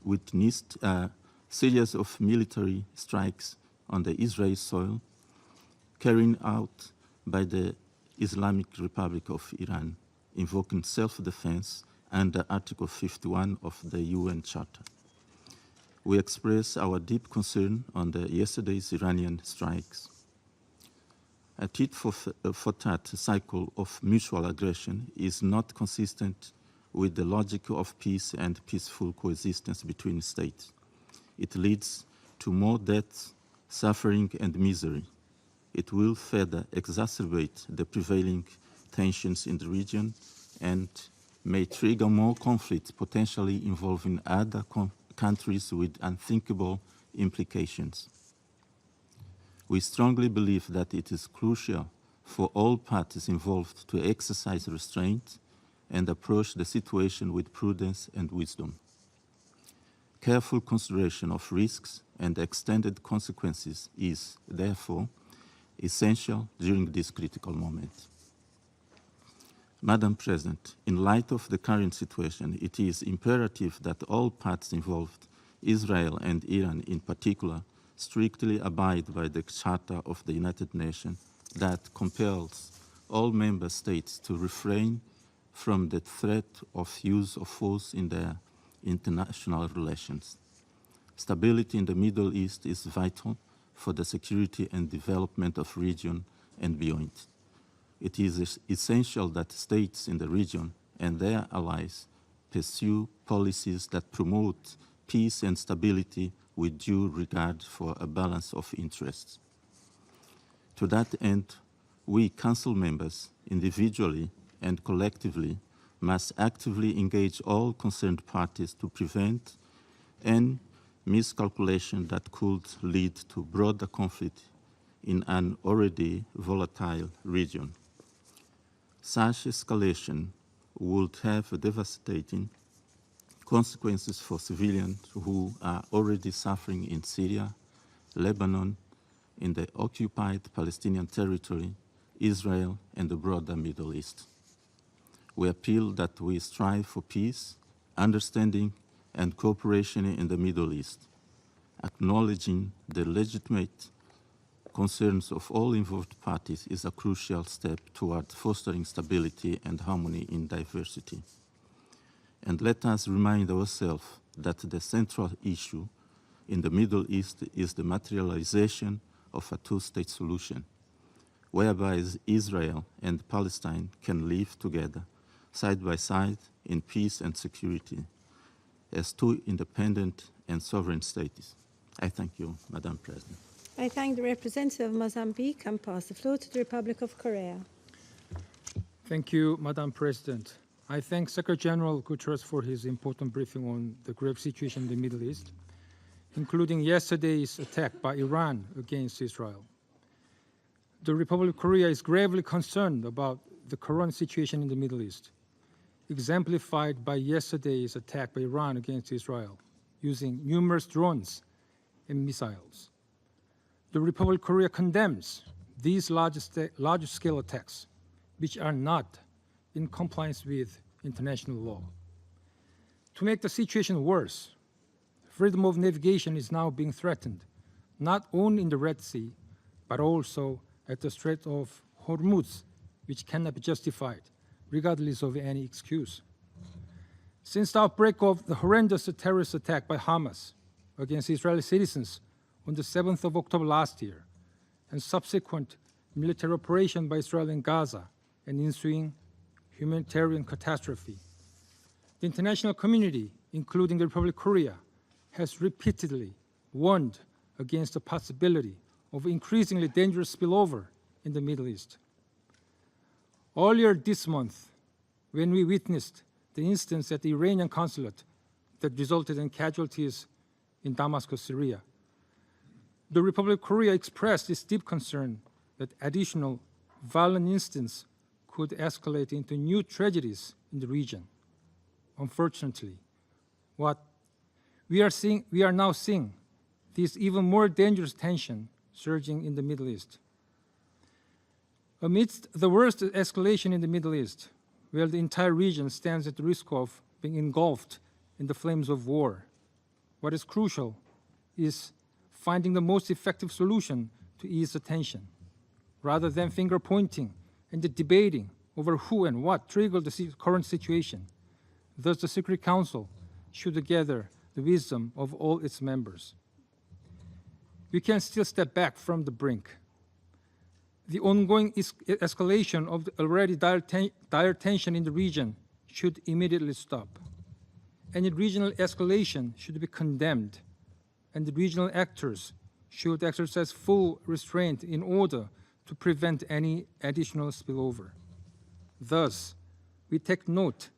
witnessed a series of military strikes on the Israeli soil carried out by the Islamic Republic of Iran, invoking self-defense under Article 51 of the UN Charter. We express our deep concern on yesterday's Iranian strikes. A tit-for-tat cycle of mutual aggression is not consistent with the logic of peace and peaceful coexistence between states. It leads to more death, suffering, and misery. It will further exacerbate the prevailing tensions in the region and may trigger more conflicts, potentially involving other countries with unthinkable implications. We strongly believe that it is crucial for all parties involved to exercise restraint and approach the situation with prudence and wisdom. Careful consideration of risks and extended consequences is, therefore, essential during this critical moment. Madam President, in light of the current situation, it is imperative that all parties involved, Israel and Iran in particular, strictly abide by the Charter of the United Nations that compels all member states to refrain from the threat of use of force in their international relations. Stability in the Middle East is vital for the security and development of the region and beyond. It is essential that states in the region and their allies pursue policies that promote peace and stability with due regard for a balance of interests. To that end, we Council members, individually and collectively, must actively engage all concerned parties to prevent any miscalculation that could lead to broader conflict in an already volatile region. Such escalation would have devastating consequences for civilians who are already suffering in Syria, Lebanon, in the occupied Palestinian territory, Israel, and the broader Middle East. We appeal that we strive for peace, understanding, and cooperation in the Middle East, acknowledging the legitimate concerns of all involved parties is a crucial step toward fostering stability and harmony in diversity. And let us remind ourselves that the central issue in the Middle East is the materialization of a two-state solution, whereby Israel and Palestine can live together, side by side, in peace and security, as two independent and sovereign states. I thank you, Madam President. I thank the representative of Mozambique and pass the floor to the Republic of Korea. Thank you, Madam President. I thank Secretary General Guterres for his important briefing on the grave situation in the Middle East, including yesterday's attack by Iran against Israel. The Republic of Korea is gravely concerned about the current situation in the Middle East, exemplified by yesterday's attack by Iran against Israel, using numerous drones and missiles. The Republic of Korea condemns these large-scale attacks, which are not in compliance with international law. To make the situation worse, freedom of navigation is now being threatened, not only in the Red Sea, but also at the Strait of Hormuz, which cannot be justified, regardless of any excuse. Since the outbreak of the horrendous terrorist attack by Hamas against Israeli citizens on the 7th of October last year, and subsequent military operation by Israel in Gaza and ensuing humanitarian catastrophe, the international community, including the Republic of Korea, has repeatedly warned against the possibility of increasingly dangerous spillover in the Middle East. Earlier this month, when we witnessed the incidents at the Iranian consulate that resulted in casualties in Damascus, Syria, the Republic of Korea expressed its deep concern that additional violent incidents could escalate into new tragedies in in the region. Unfortunately, what we are now seeing this even more dangerous tension surging in the Middle East. Amidst the worst escalation in the Middle East, where the entire region stands at the risk of being engulfed in the flames of war, what is crucial is finding the most effective solution to ease the tension, rather than finger-pointing and debating over who and what triggered the current situation. Thus, the Security Council should gather the wisdom of all its members. We can still step back from the brink. The ongoing escalation of the already dire tension in the region should immediately stop. Any regional escalation should be condemned, and the regional actors should exercise full restraint in order to prevent any additional spillover. Thus, we take note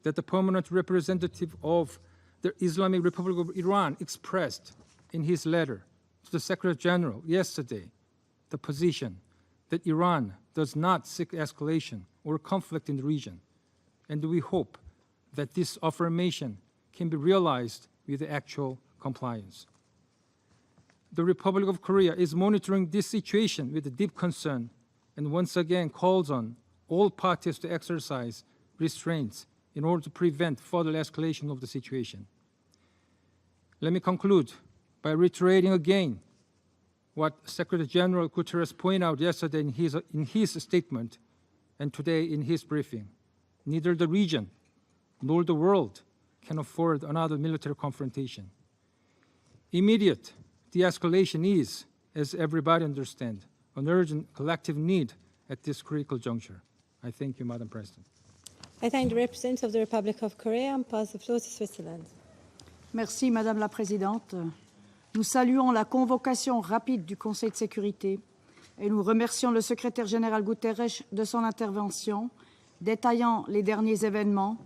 that the permanent representative of the Islamic Republic of Iran expressed in his letter to the Secretary General yesterday the position that Iran does not seek escalation or conflict in the region, and we hope that this affirmation can be realized with actual compliance. The Republic of Korea is monitoring this situation with deep concern and once again calls on all parties to exercise restraints in order to prevent further escalation of the situation. Let me conclude by reiterating again what Secretary General Guterres pointed out yesterday in his statement and today in his briefing. Neither the region nor the world can afford another military confrontation. Immediate de-escalation is, as everybody understands, an urgent collective need at this critical juncture. I thank you, Madam President. I thank the representative of the Republic of Korea and pass the floor to Switzerland. Merci, Madame la Présidente. Nous saluons la convocation rapide du Conseil de sécurité et nous remercions le secrétaire général Guterres de son intervention, détaillant les derniers événements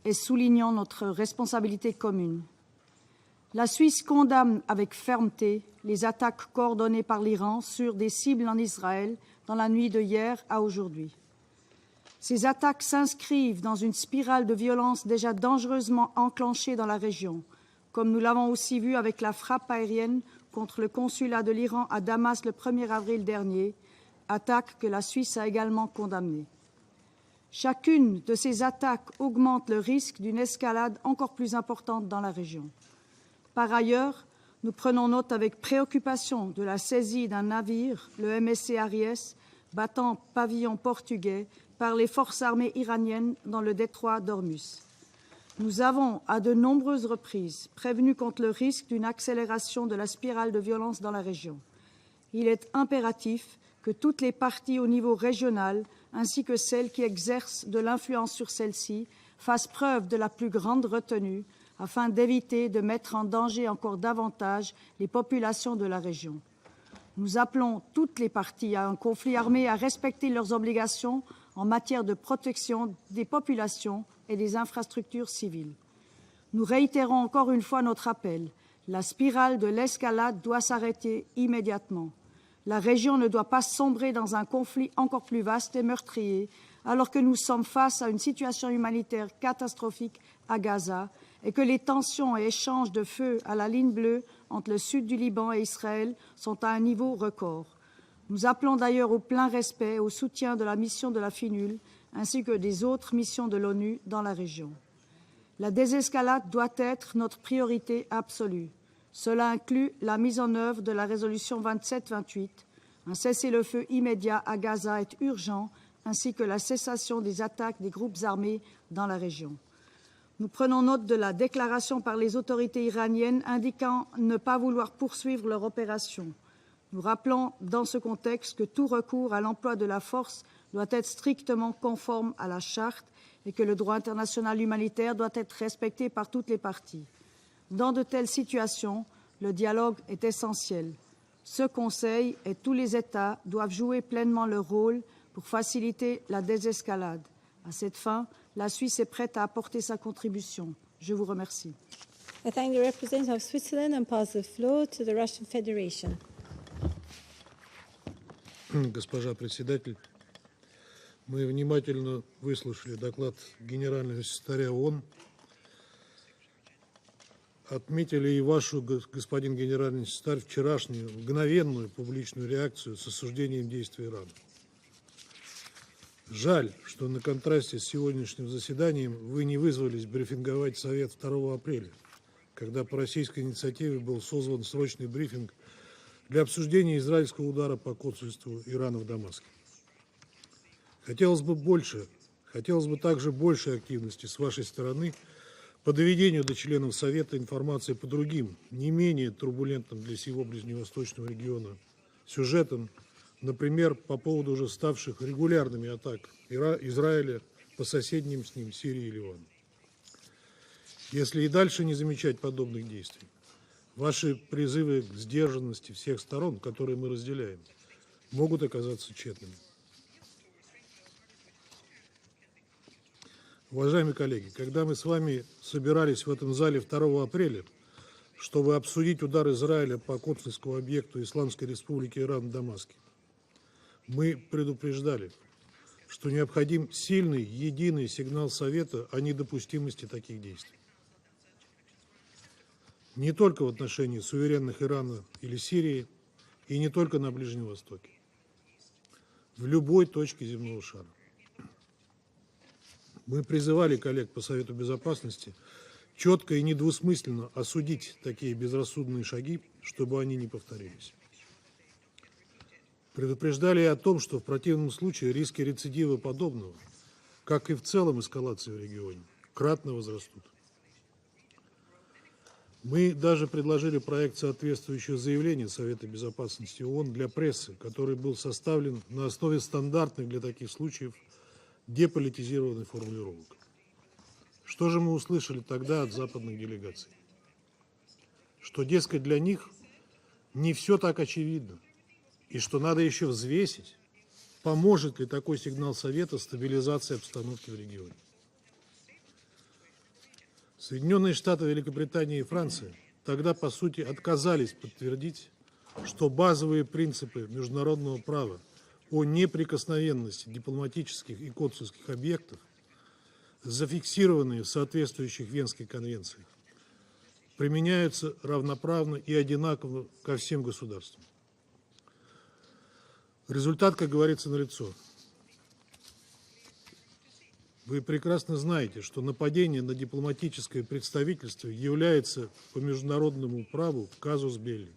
et soulignant notre responsabilité commune. La Suisse condamne avec fermeté les attaques coordonnées par l'Iran sur des cibles en Israël dans la nuit de hier à aujourd'hui. Ces attaques s'inscrivent dans une spirale de violence déjà dangereusement enclenchée dans la région, comme nous l'avons aussi vu avec la frappe aérienne contre le consulat de l'Iran à Damas le 1er avril dernier, attaque que la Suisse a également condamnée. Chacune de ces attaques augmente le risque d'une escalade encore plus importante dans la région. Par ailleurs, nous prenons note avec préoccupation de la saisie d'un navire, le MSC Aries, battant pavillon portugais, par les forces armées iraniennes dans le détroit d'Ormuz. Nous avons, à de nombreuses reprises, prévenu contre le risque d'une accélération de la spirale de violence dans la région. Il est impératif que toutes les parties au niveau régional, ainsi que celles qui exercent de l'influence sur celle-ci, fassent preuve de la plus grande retenue afin d'éviter de mettre en danger encore davantage les populations de la région. Nous appelons toutes les parties à un conflit armé à respecter leurs obligations en matière de protection des populations et des infrastructures civiles. Nous réitérons encore une fois notre appel. La spirale de l'escalade doit s'arrêter immédiatement. La région ne doit pas sombrer dans un conflit encore plus vaste et meurtrier, alors que nous sommes face à une situation humanitaire catastrophique à Gaza et que les tensions et échanges de feu à la ligne bleue entre le sud du Liban et Israël sont à un niveau record. Nous appelons d'ailleurs au plein respect et au soutien de la mission de la FINUL ainsi que des autres missions de l'ONU dans la région. La désescalade doit être notre priorité absolue. Cela inclut la mise en œuvre de la résolution 27-28. Un cessez-le-feu immédiat à Gaza est urgent, ainsi que la cessation des attaques des groupes armés dans la région. Nous prenons note de la déclaration par les autorités iraniennes indiquant ne pas vouloir poursuivre leur opération. Nous rappelons dans ce contexte que tout recours à l'emploi de la force doit être strictement conforme à la Charte et que le droit international humanitaire doit être respecté par toutes les parties. Dans de telles situations, le dialogue est essentiel. Ce Conseil et tous les États doivent jouer pleinement leur rôle pour faciliter la désescalade. À cette fin, la Suisse est prête à apporter sa contribution. Je vous remercie. I thank the representative of Switzerland and pass the floor to the Russian Federation. Госпожа председатель, Мы внимательно выслушали доклад Генерального секретаря ООН. Отметили и вашу, господин генеральный секретарь, вчерашнюю мгновенную публичную реакцию с осуждением действий Ирана. Жаль, что на контрасте с сегодняшним заседанием вы не вызвались брифинговать Совет 2 апреля, когда по российской инициативе был созван срочный брифинг для обсуждения израильского удара по консульству Ирана в Дамаске. Хотелось бы также большей активности с вашей стороны по доведению до членов Совета информации по другим, не менее турбулентным для всего ближневосточного региона сюжетам, например, по поводу уже ставших регулярными атак Израиля по соседним с ним Сирии и Ливану. Если и дальше не замечать подобных действий, ваши призывы к сдержанности всех сторон, которые мы разделяем, могут оказаться тщетными. Уважаемые коллеги, когда мы с вами собирались в этом зале 2 апреля, чтобы обсудить удар Израиля по консульскому объекту Исламской Республики Иран в Дамаске, мы предупреждали, что необходим сильный, единый сигнал Совета о недопустимости таких действий. Не только в отношении суверенных Ирана или Сирии, и не только на Ближнем Востоке. В любой точке земного шара. Мы призывали коллег по Совету Безопасности четко и недвусмысленно осудить такие безрассудные шаги, чтобы они не повторились. Предупреждали и о том, что в противном случае риски рецидива подобного, как и в целом эскалации в регионе, кратно возрастут. Мы даже предложили проект соответствующего заявления Совета Безопасности ООН для прессы, который был составлен на основе стандартных для таких случаев деполитизированных формулировок. Что же мы услышали тогда от западных делегаций? Что, дескать, для них не все так очевидно, и что надо еще взвесить, поможет ли такой сигнал Совета стабилизации обстановки в регионе. Соединенные Штаты, Великобритания и Франция тогда, по сути, отказались подтвердить, что базовые принципы международного права о неприкосновенности дипломатических и консульских объектов, зафиксированные в соответствующих Венской конвенциях, применяются равноправно и одинаково ко всем государствам. Результат, как говорится, налицо. Вы прекрасно знаете, что нападение на дипломатическое представительство является по международному праву казус белли.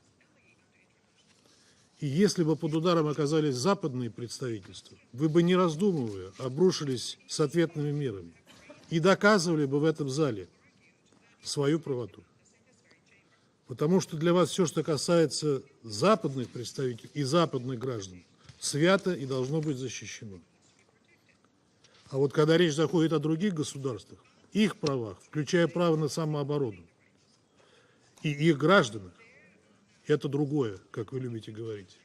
И если бы под ударом оказались западные представительства, вы бы, не раздумывая, обрушились с ответными мерами и доказывали бы в этом зале свою правоту. Потому что для вас все, что касается западных представителей и западных граждан, свято и должно быть защищено. А вот когда речь заходит о других государствах, их правах, включая право на самооборону, и их гражданах, это другое, как вы любите говорить.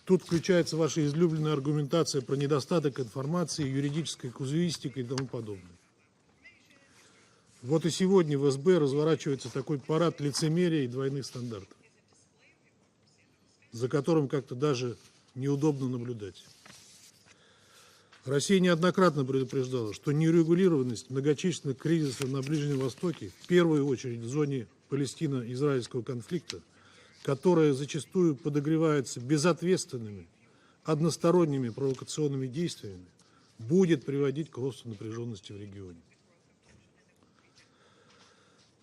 Тут включается ваша излюбленная аргументация про недостаток информации, юридической казуистики и тому подобное. Вот и сегодня в СБ разворачивается такой парад лицемерия и двойных стандартов, за которым как-то даже неудобно наблюдать. Россия неоднократно предупреждала, что нерегулированность многочисленных кризисов на Ближнем Востоке, в первую очередь в зоне палестино-израильского конфликта, которая зачастую подогревается безответственными, односторонними провокационными действиями, будет приводить к росту напряженности в регионе.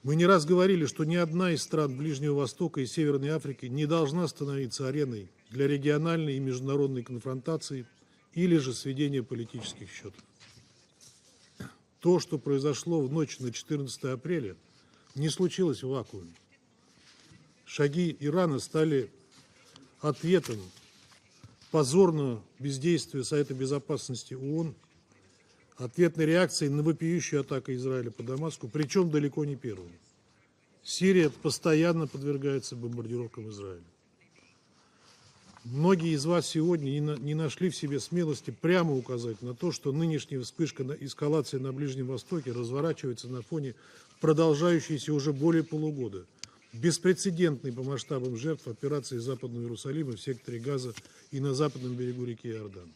Мы не раз говорили, что ни одна из стран Ближнего Востока и Северной Африки не должна становиться ареной для региональной и международной конфронтации или же сведения политических счетов. То, что произошло в ночь на 14 апреля, не случилось в вакууме. Шаги Ирана стали ответом позорного бездействия Совета Безопасности ООН, ответной реакцией на вопиющую атаку Израиля по Дамаску, причем далеко не первым. Сирия постоянно подвергается бомбардировкам Израиля. Многие из вас сегодня не нашли в себе смелости прямо указать на то, что нынешняя вспышка эскалации на Ближнем Востоке разворачивается на фоне продолжающейся уже более полугода беспрецедентной по масштабам жертв операции Западного Иерусалима в секторе Газа и на западном берегу реки Иордан.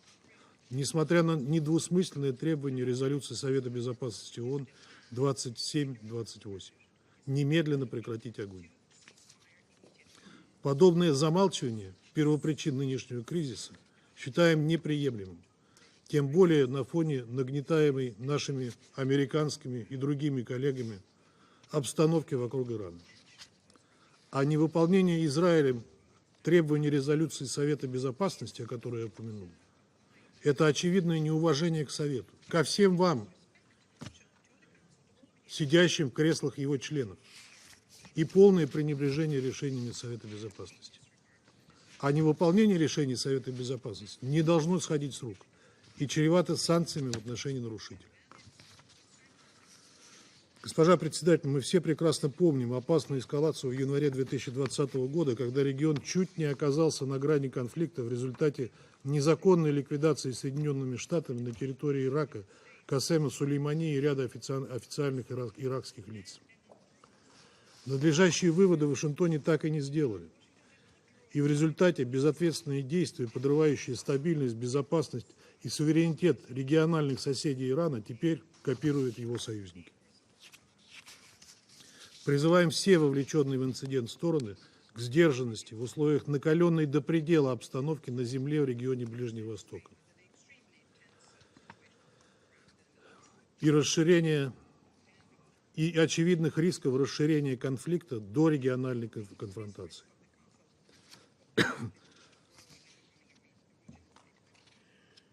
несмотря на недвусмысленные требования резолюции Совета Безопасности ООН 2728. Немедленно прекратить огонь. Подобное замалчивание первопричин нынешнего кризиса считаем неприемлемым, тем более на фоне нагнетаемой нашими американскими и другими коллегами обстановки вокруг Ирана. А невыполнение Израилем требований резолюции Совета Безопасности, о которой я упомянул, это очевидное неуважение к Совету, ко всем вам, сидящим в креслах его членов, и полное пренебрежение решениями Совета Безопасности. А невыполнение решений Совета Безопасности не должно сходить с рук и чревато санкциями в отношении нарушителей. Госпожа председатель, мы все прекрасно помним опасную эскалацию в январе 2020 года, когда регион чуть не оказался на грани конфликта в результате незаконной ликвидации Соединенными Штатами на территории Ирака Касема Сулеймани и ряда официальных иракских лиц. Надлежащие выводы в Вашингтоне так и не сделали. И в результате безответственные действия, подрывающие стабильность, безопасность и суверенитет региональных соседей Ирана, теперь копируют его союзники. Призываем все вовлеченные в инцидент стороны к сдержанности в условиях накаленной до предела обстановки на земле в регионе Ближнего Востока и расширения и очевидных рисков расширения конфликта до региональной конфронтации.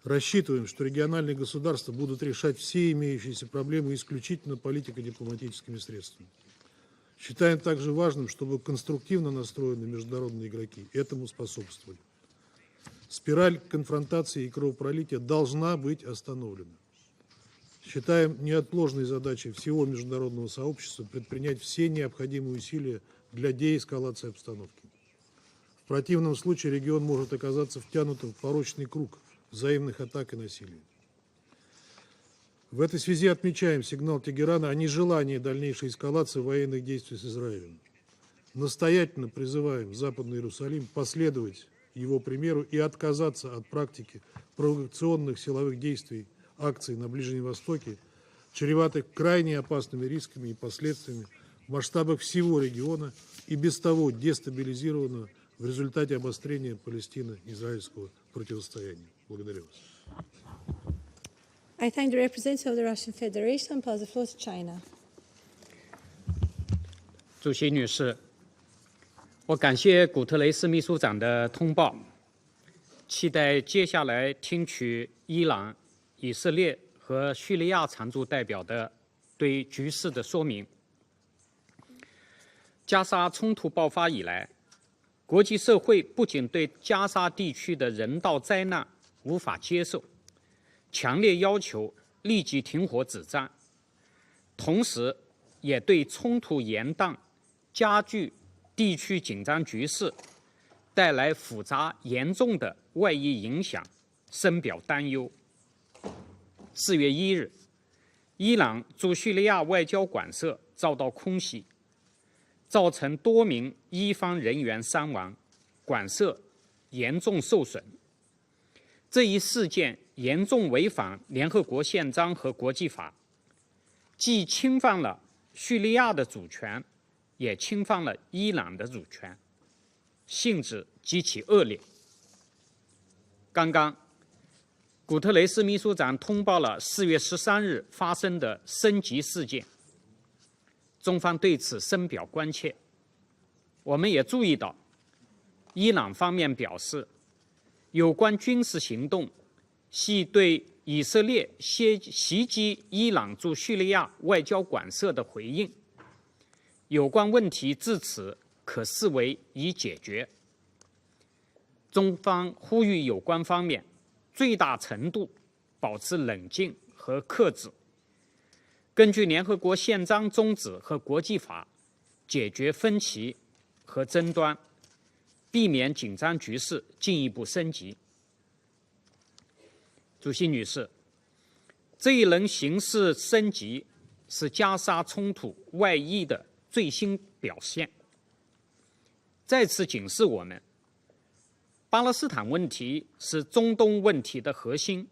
Рассчитываем, что региональные государства будут решать все имеющиеся проблемы исключительно политико-дипломатическими средствами. Считаем также важным, чтобы конструктивно настроенные международные игроки этому способствовали. Спираль конфронтации и кровопролития должна быть остановлена. Считаем неотложной задачей всего международного сообщества предпринять все необходимые усилия для деэскалации обстановки. В противном случае регион может оказаться втянутым в порочный круг взаимных атак и насилия. В этой связи отмечаем сигнал Тегерана о нежелании дальнейшей эскалации военных действий с Израилем. Настоятельно призываем Западный Иерусалим последовать его примеру и отказаться от практики провокационных силовых действий, акций на Ближнем Востоке, чреватых крайне опасными рисками и последствиями в масштабах всего региона и без того дестабилизированного в результате обострения палестино-израильского противостояния. Благодарю вас. I thank the representative of the Russian Federation and pass the floor to China. 主席女士，我感谢古特雷斯秘书长的通报，期待接下来听取伊朗、以色列和叙利亚常驻代表的对局势的说明。加沙冲突爆发以来，国际社会不仅对加沙地区的人道灾难无法接受，强烈要求立即停火止战，同时也对冲突延宕、加剧地区紧张局势带来复杂严重的外溢影响深表担忧。4月1日，伊朗驻叙利亚外交馆舍遭到空袭，造成多名伊方人员伤亡，馆舍严重受损。这一事件严重违反联合国宪章和国际法，既侵犯了叙利亚的主权，也侵犯了伊朗的主权，性质极其恶劣。刚刚，古特雷斯秘书长通报了4月13日发生的升级事件，中方对此深表关切。我们也注意到，伊朗方面表示，有关军事行动系对以色列袭击伊朗驻叙利亚外交馆舍的回应，有关问题至此可视为已解决。中方呼吁有关方面最大程度保持冷静和克制，根据联合国宪章宗旨和国际法解决分歧和争端，避免紧张局势进一步升级。主席女士，这一轮形势升级是加沙冲突外溢的最新表现，再次警示我们，巴勒斯坦问题是中东问题的核心，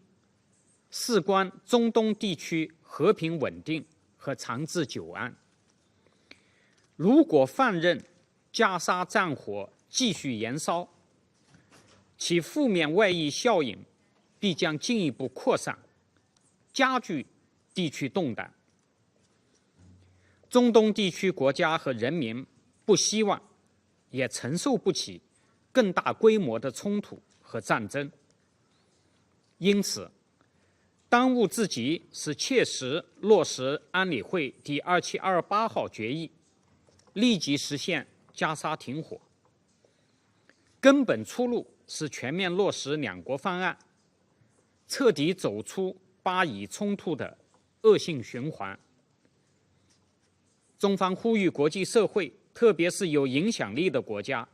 事关中东地区和平稳定和长治久安。如果放任加沙战火继续延烧，其负面外溢效应必将进一步扩散，加剧地区动荡。中东地区国家和人民不希望，也承受不起更大规模的冲突和战争。因此，当务之急是切实落实安理会第2728号决议，立即实现加沙停火。根本出路是全面落实两国方案，彻底走出巴以冲突的恶性循环。中方呼吁国际社会，特别是有影响力的国家，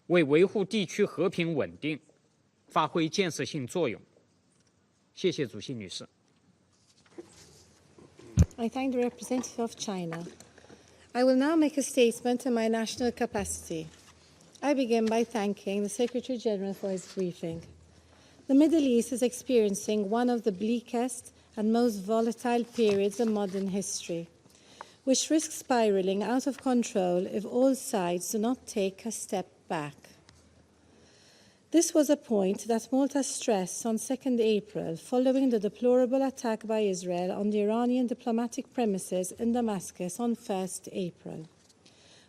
为维护地区和平稳定发挥建设性作用。谢谢主席女士。I thank the representative of China. I will now make a statement in my national capacity. I begin by thanking the Secretary General for his briefing. The Middle East is experiencing one of the bleakest and most volatile periods in modern history, which risks spiraling out of control if all sides do not take a step back. This was a point that Malta stressed on 2nd April following the deplorable attack by Israel on the Iranian diplomatic premises in Damascus on 1st April.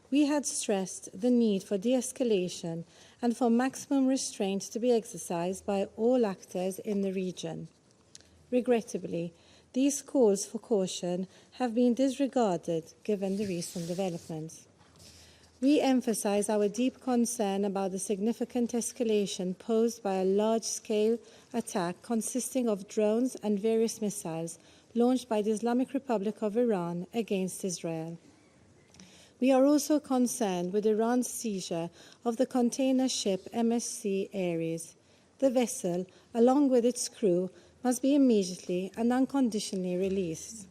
We had stressed the need for de-escalation and for maximum restraint to be exercised by all actors in the region. Regrettably, these calls for caution have been disregarded given the recent developments. We emphasize our deep concern about the significant escalation posed by a large-scale attack consisting of drones and various missiles launched by the Islamic Republic of Iran against Israel. We are also concerned with Iran's seizure of the container ship MSC Ares. The vessel, along with its crew, must be immediately and unconditionally released.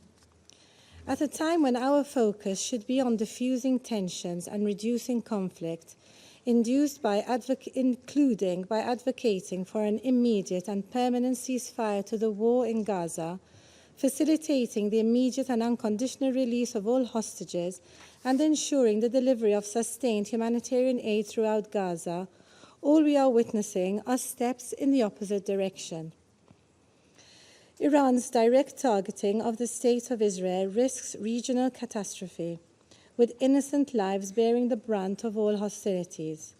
At a time when our focus should be on diffusing tensions and reducing conflict, including by advocating for an immediate and permanent ceasefire to the war in Gaza, facilitating the immediate and unconditional release of all hostages, and ensuring the delivery of sustained humanitarian aid throughout Gaza, all we are witnessing are steps in the opposite direction. Iran's direct targeting of the State of Israel risks regional catastrophe, with innocent lives bearing the brunt of all hostilities.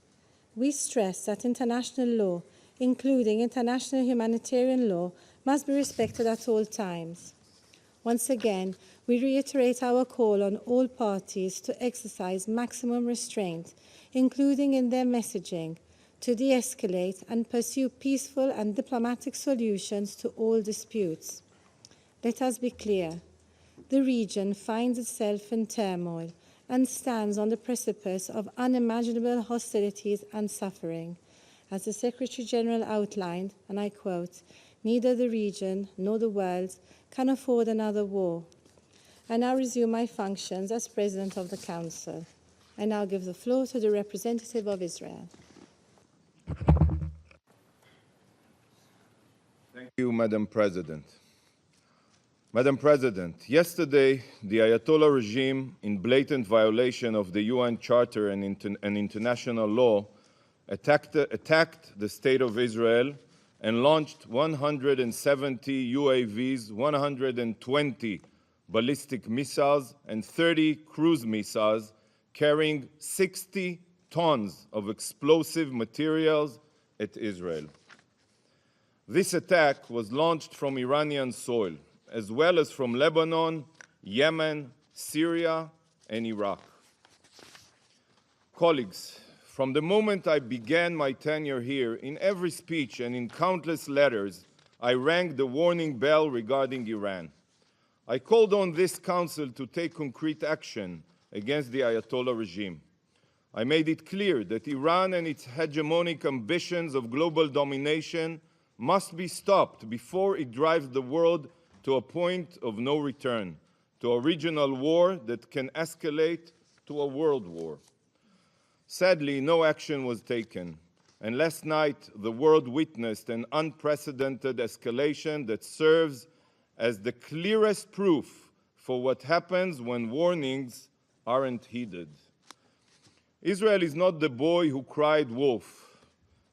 We stress that international law, including international humanitarian law, must be respected at all times. Once again, we reiterate our call on all parties to exercise maximum restraint, including in their messaging, to de-escalate and pursue peaceful and diplomatic solutions to all disputes. Let us be clear. The region finds itself in turmoil and stands on the precipice of unimaginable hostilities and suffering. As the Secretary-General outlined, and I quote, "Neither the region nor the world can afford another war." I now resume my functions as President of the Council. I now give the floor to the representative of Israel. Thank you, Madam President. Madam President, yesterday, the Ayatollah regime, in blatant violation of the UN Charter and international law, attacked the State of Israel and launched 170 UAVs, 120 ballistic missiles, and 30 cruise missiles carrying 60 tons of explosive materials at Israel. This attack was launched from Iranian soil, as well as from Lebanon, Yemen, Syria, and Iraq. Colleagues, from the moment I began my tenure here, in every speech and in countless letters, I rang the warning bell regarding Iran. I called on this Council to take concrete action against the Ayatollah regime. I made it clear that Iran and its hegemonic ambitions of global domination must be stopped before it drives the world to a point of no return, to a regional war that can escalate to a world war. Sadly, no action was taken. And last night, the world witnessed an unprecedented escalation that serves as the clearest proof for what happens when warnings aren't heeded. Israel is not the boy who cried wolf.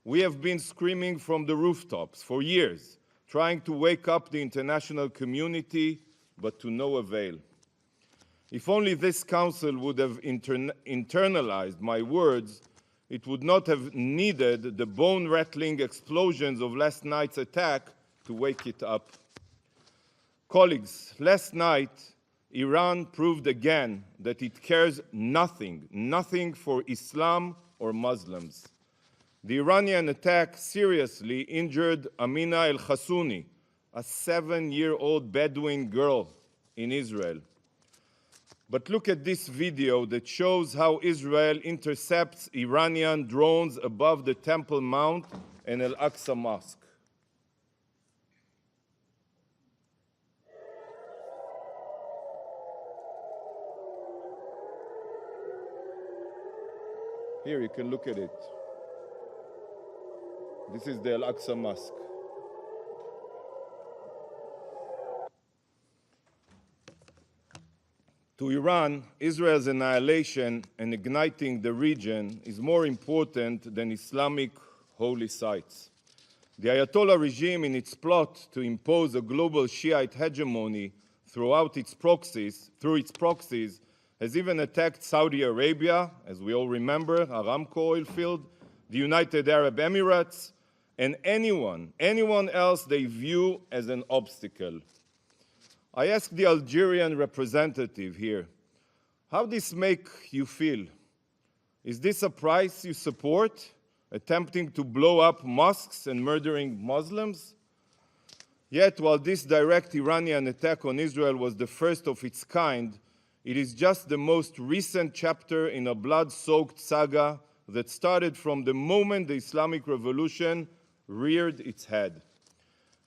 We have been screaming from the rooftops for years, trying to wake up the international community, but to no avail. If only this council would have internalized my words, it would not have needed the bone-rattling explosions of last night's attack to wake it up. Colleagues, last night, Iran proved again that it cares nothing for Islam or Muslims. The Iranian attack seriously injured Amina El-Khassouni, a 7-year-old Bedouin girl in Israel. But look at this video that shows how Israel intercepts Iranian drones above the Temple Mount and Al-Aqsa Mosque. Here, you can look at it. This is the Al-Aqsa Mosque. To Iran, Israel's annihilation and igniting the region is more important than Islamic holy sites. The Ayatollah regime, in its plot to impose a global Shiite hegemony through its proxies, has even attacked Saudi Arabia, as we all remember, Aramco oil field, the United Arab Emirates, and anyone else they view as an obstacle. I asked the Algerian representative here, how this make you feel? Is this a price you support, attempting to blow up mosques and murdering Muslims? Yet, while this direct Iranian attack on Israel was the first of its kind, it is just the most recent chapter in a blood-soaked saga that started from the moment the Islamic Revolution reared its head.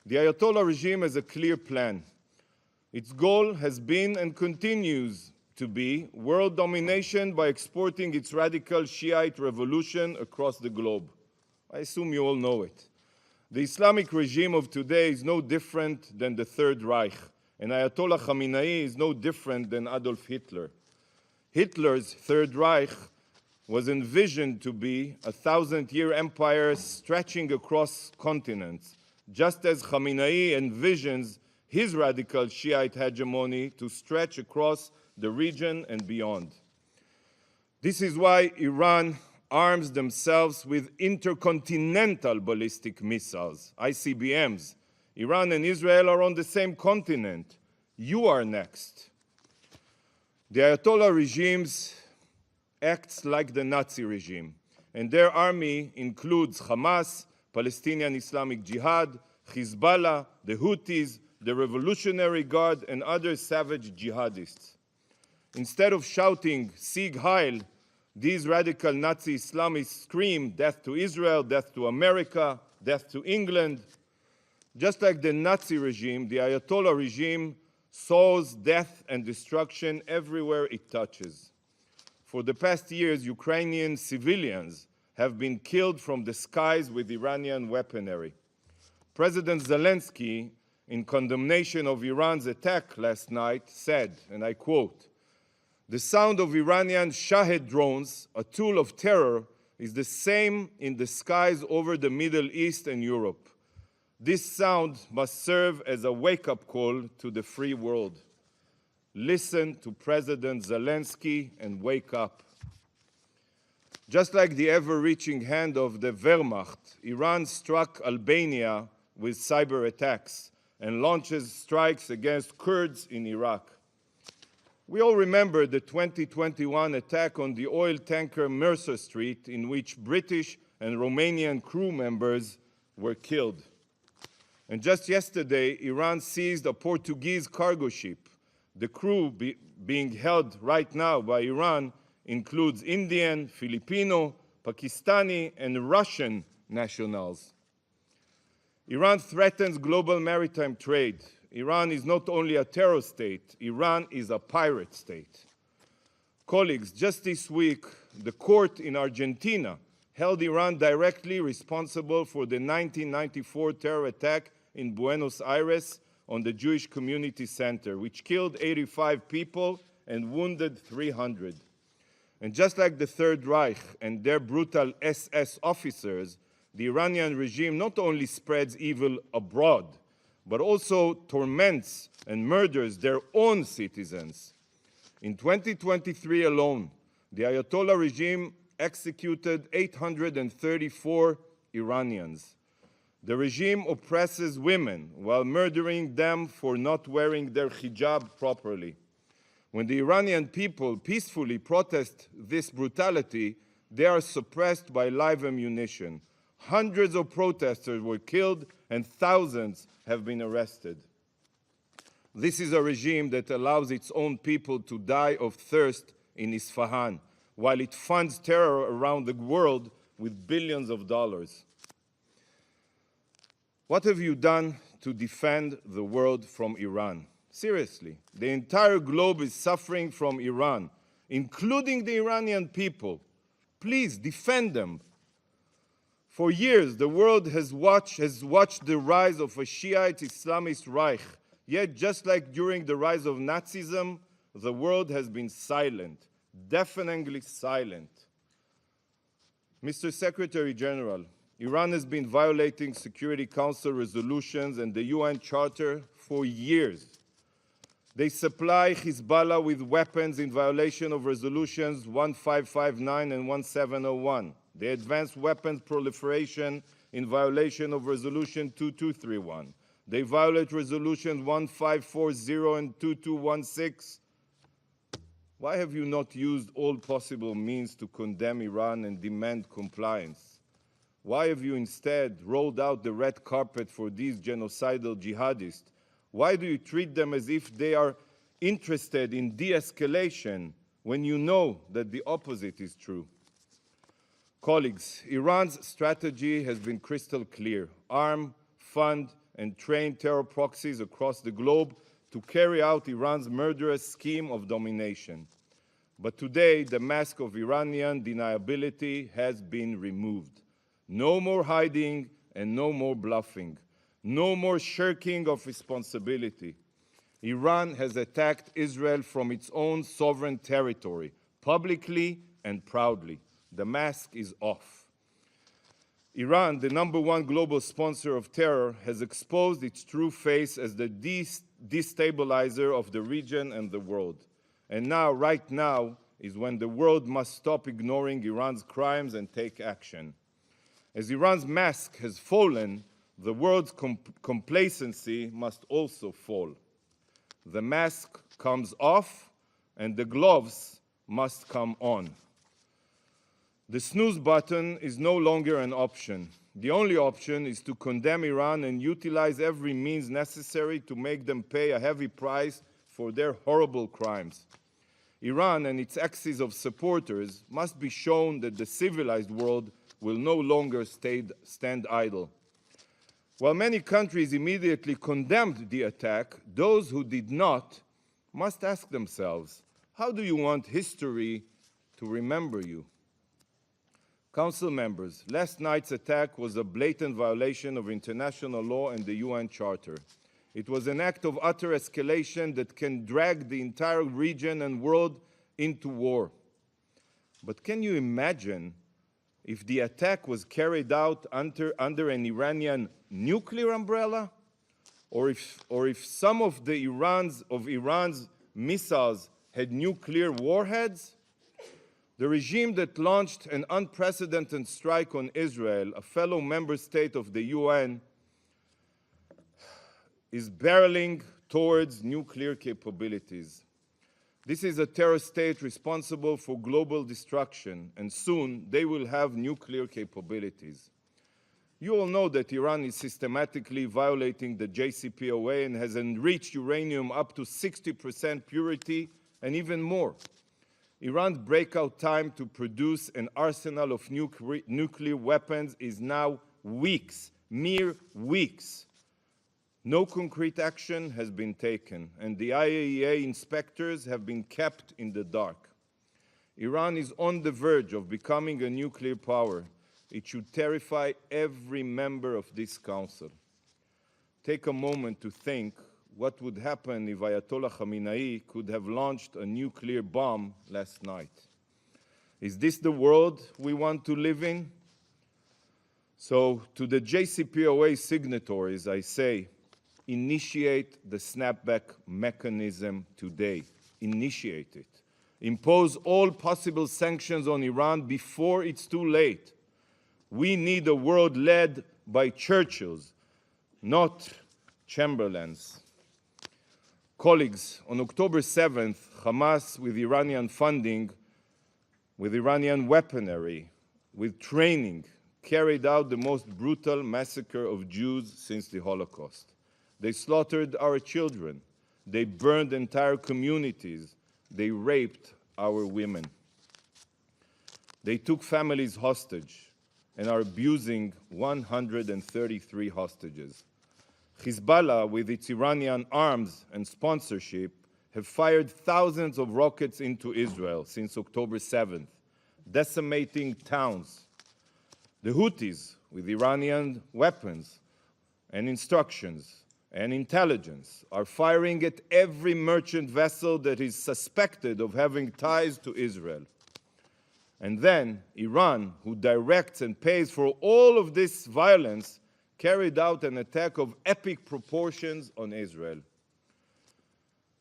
The Ayatollah regime has a clear plan. Its goal has been and continues to be world domination by exporting its radical Shiite revolution across the globe. I assume you all know it. The Islamic regime of today is no different than the Third Reich, and Ayatollah Khamenei is no different than Adolf Hitler. Hitler's Third Reich was envisioned to be a 1,000-year empire stretching across continents, just as Khamenei envisions his radical Shiite hegemony to stretch across the region and beyond. This is why Iran arms themselves with intercontinental ballistic missiles, ICBMs. Iran and Israel are on the same continent. You are next. The Ayatollah regimes acts like the Nazi regime, and their army includes Hamas, Palestinian Islamic Jihad, Hezbollah, the Houthis, the Revolutionary Guard, and other savage jihadists. Instead of shouting, Sieg Heil, these radical Nazi Islamists scream death to Israel, death to America, death to England. Just like the Nazi regime, the Ayatollah regime sows death and destruction everywhere it touches. For the past years, Ukrainian civilians have been killed from the skies with Iranian weaponry. President Zelensky, in condemnation of Iran's attack last night, said, and I quote, "The sound of Iranian Shahed drones, a tool of terror, is the same in the skies over the Middle East and Europe. This sound must serve as a wake-up call to the free world. Listen to President Zelensky and wake up." Just like the ever-reaching hand of the Wehrmacht, Iran struck Albania with cyber attacks and launches strikes against Kurds in Iraq. We all remember the 2021 attack on the oil tanker Mercer Street, in which British and Romanian crew members were killed. And just yesterday, Iran seized a Portuguese cargo ship. The crew being held right now by Iran includes Indian, Filipino, Pakistani, and Russian nationals. Iran threatens global maritime trade. Iran is not only a terror state, Iran is a pirate state. Colleagues, just this week, the court in Argentina held Iran directly responsible for the 1994 terror attack in Buenos Aires on the Jewish Community Center, which killed 85 people and wounded 300. And just like the Third Reich and their brutal SS officers, the Iranian regime not only spreads evil abroad, but also torments and murders their own citizens. In 2023 alone, the Ayatollah regime executed 834 Iranians. The regime oppresses women while murdering them for not wearing their hijab properly. When the Iranian people peacefully protest this brutality, they are suppressed by live ammunition. Hundreds of protesters were killed and thousands have been arrested. This is a regime that allows its own people to die of thirst in Isfahan, while it funds terror around the world with billions of dollars. What have you done to defend the world from Iran? Seriously, the entire globe is suffering from Iran, including the Iranian people. Please defend them. For years, the world has watched the rise of a Shiite Islamist Reich. Yet, just like during the rise of Nazism, the world has been silent, deafeningly silent. Mr. Secretary General, Iran has been violating Security Council resolutions and the UN Charter for years. They supply Hezbollah with weapons in violation of resolutions 1559 and 1701. They advance weapons proliferation in violation of resolution 2231. They violate resolutions 1540 and 2216. Why have you not used all possible means to condemn Iran and demand compliance? Why have you instead rolled out the red carpet for these genocidal jihadists? Why do you treat them as if they are interested in de-escalation when you know that the opposite is true? Colleagues, Iran's strategy has been crystal clear: arm, fund, and train terror proxies across the globe to carry out Iran's murderous scheme of domination. But today, the mask of Iranian deniability has been removed. No more hiding and no more bluffing. No more shirking of responsibility. Iran has attacked Israel from its own sovereign territory, publicly and proudly. The mask is off. Iran, the #1 global sponsor of terror, has exposed its true face as the destabilizer of the region and the world. And now, right now, is when the world must stop ignoring Iran's crimes and take action. As Iran's mask has fallen, the world's complacency must also fall. The mask comes off, and the gloves must come on. The snooze button is no longer an option. The only option is to condemn Iran and utilize every means necessary to make them pay a heavy price for their horrible crimes. Iran and its axis of supporters must be shown that the civilized world will no longer stand idle. While many countries immediately condemned the attack, those who did not must ask themselves, how do you want history to remember you? Council members, last night's attack was a blatant violation of international law and the UN Charter. It was an act of utter escalation that can drag the entire region and world into war. But can you imagine if the attack was carried out under an Iranian nuclear umbrella? Or if some of Iran's missiles had nuclear warheads? The regime that launched an unprecedented strike on Israel, a fellow member state of the UN, is barreling towards nuclear capabilities. This is a terror state responsible for global destruction, and soon they will have nuclear capabilities. You all know that Iran is systematically violating the JCPOA and has enriched uranium up to 60% purity and even more. Iran's breakout time to produce an arsenal of nuclear weapons is now weeks, mere weeks. No concrete action has been taken, and the IAEA inspectors have been kept in the dark. Iran is on the verge of becoming a nuclear power, It should terrify every member of this council. Take a moment to think what would happen if Ayatollah Khamenei could have launched a nuclear bomb last night. Is this the world we want to live in? So to the JCPOA signatories, I say, initiate the snapback mechanism today. Initiate it. Impose all possible sanctions on Iran before it's too late. We need a world led by Churchills, not Chamberlains. Colleagues, on October 7th, Hamas, with Iranian funding, with Iranian weaponry, with training, carried out the most brutal massacre of Jews since the Holocaust. They slaughtered our children. They burned entire communities. They raped our women. They took families hostage and are abusing 133 hostages. Hezbollah, with its Iranian arms and sponsorship, have fired thousands of rockets into Israel since October 7th, decimating towns. The Houthis, with Iranian weapons and instructions and intelligence, are firing at every merchant vessel that is suspected of having ties to Israel. And then Iran, who directs and pays for all of this violence, carried out an attack of epic proportions on Israel.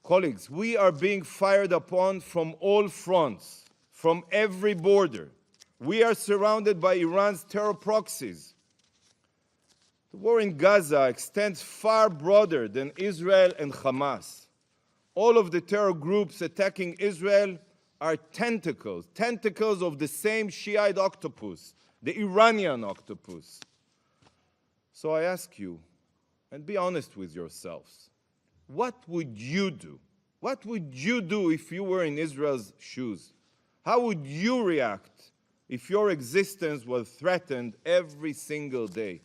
Colleagues, we are being fired upon from all fronts, from every border. We are surrounded by Iran's terror proxies. The war in Gaza extends far broader than Israel and Hamas. All of the terror groups attacking Israel are tentacles of the same Shiite octopus, the Iranian octopus. So I ask you, and be honest with yourselves, what would you do? What would you do if you were in Israel's shoes? How would you react if your existence was threatened every single day?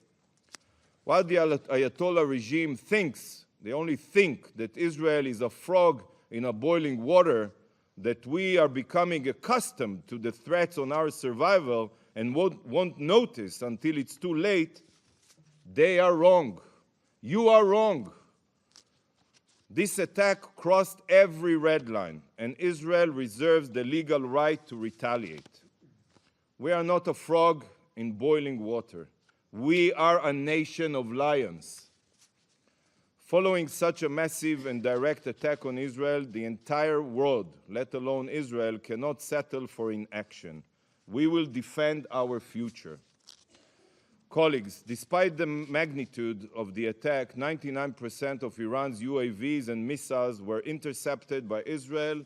While the Ayatollah regime thinks, they only think, that Israel is a frog in a boiling water, that we are becoming accustomed to the threats on our survival and won't notice until it's too late, they are wrong. You are wrong. This attack crossed every red line, and Israel reserves the legal right to retaliate. We are not a frog in boiling water. We are a nation of lions. Following such a massive and direct attack on Israel, the entire world, let alone Israel, cannot settle for inaction. We will defend our future. Colleagues, despite the magnitude of the attack, 99% of Iran's UAVs and missiles were intercepted by Israel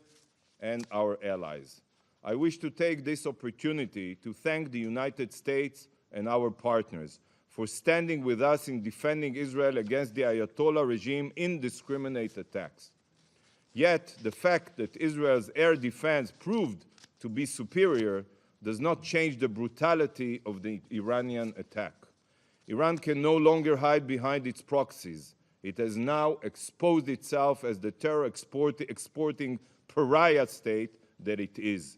and our allies. I wish to take this opportunity to thank the United States and our partners for standing with us in defending Israel against the Ayatollah regime's indiscriminate attacks. Yet, the fact that Israel's air defense proved to be superior does not change the brutality of the Iranian attack. Iran can no longer hide behind its proxies. It has now exposed itself as the terror exporting pariah state that it is,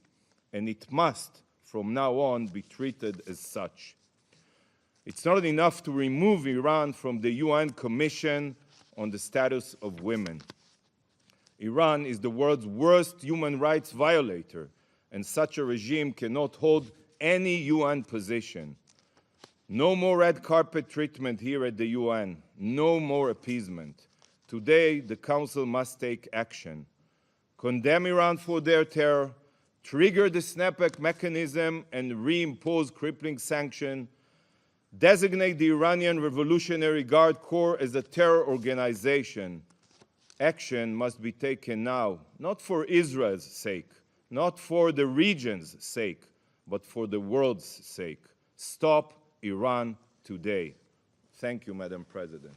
and it must, from now on, be treated as such. It's not enough to remove Iran from the UN Commission on the Status of Women. Iran is the world's worst human rights violator, and such a regime cannot hold any UN position. No more red carpet treatment here at the UN. No more appeasement. Today, the Council must take action. Condemn Iran for their terror, trigger the snapback mechanism and reimpose crippling sanctions, designate the Iranian Revolutionary Guard Corps as a terror organization. Action must be taken now, not for Israel's sake, not for the region's sake, but for the world's sake. Stop Iran today. Thank you, Madam President.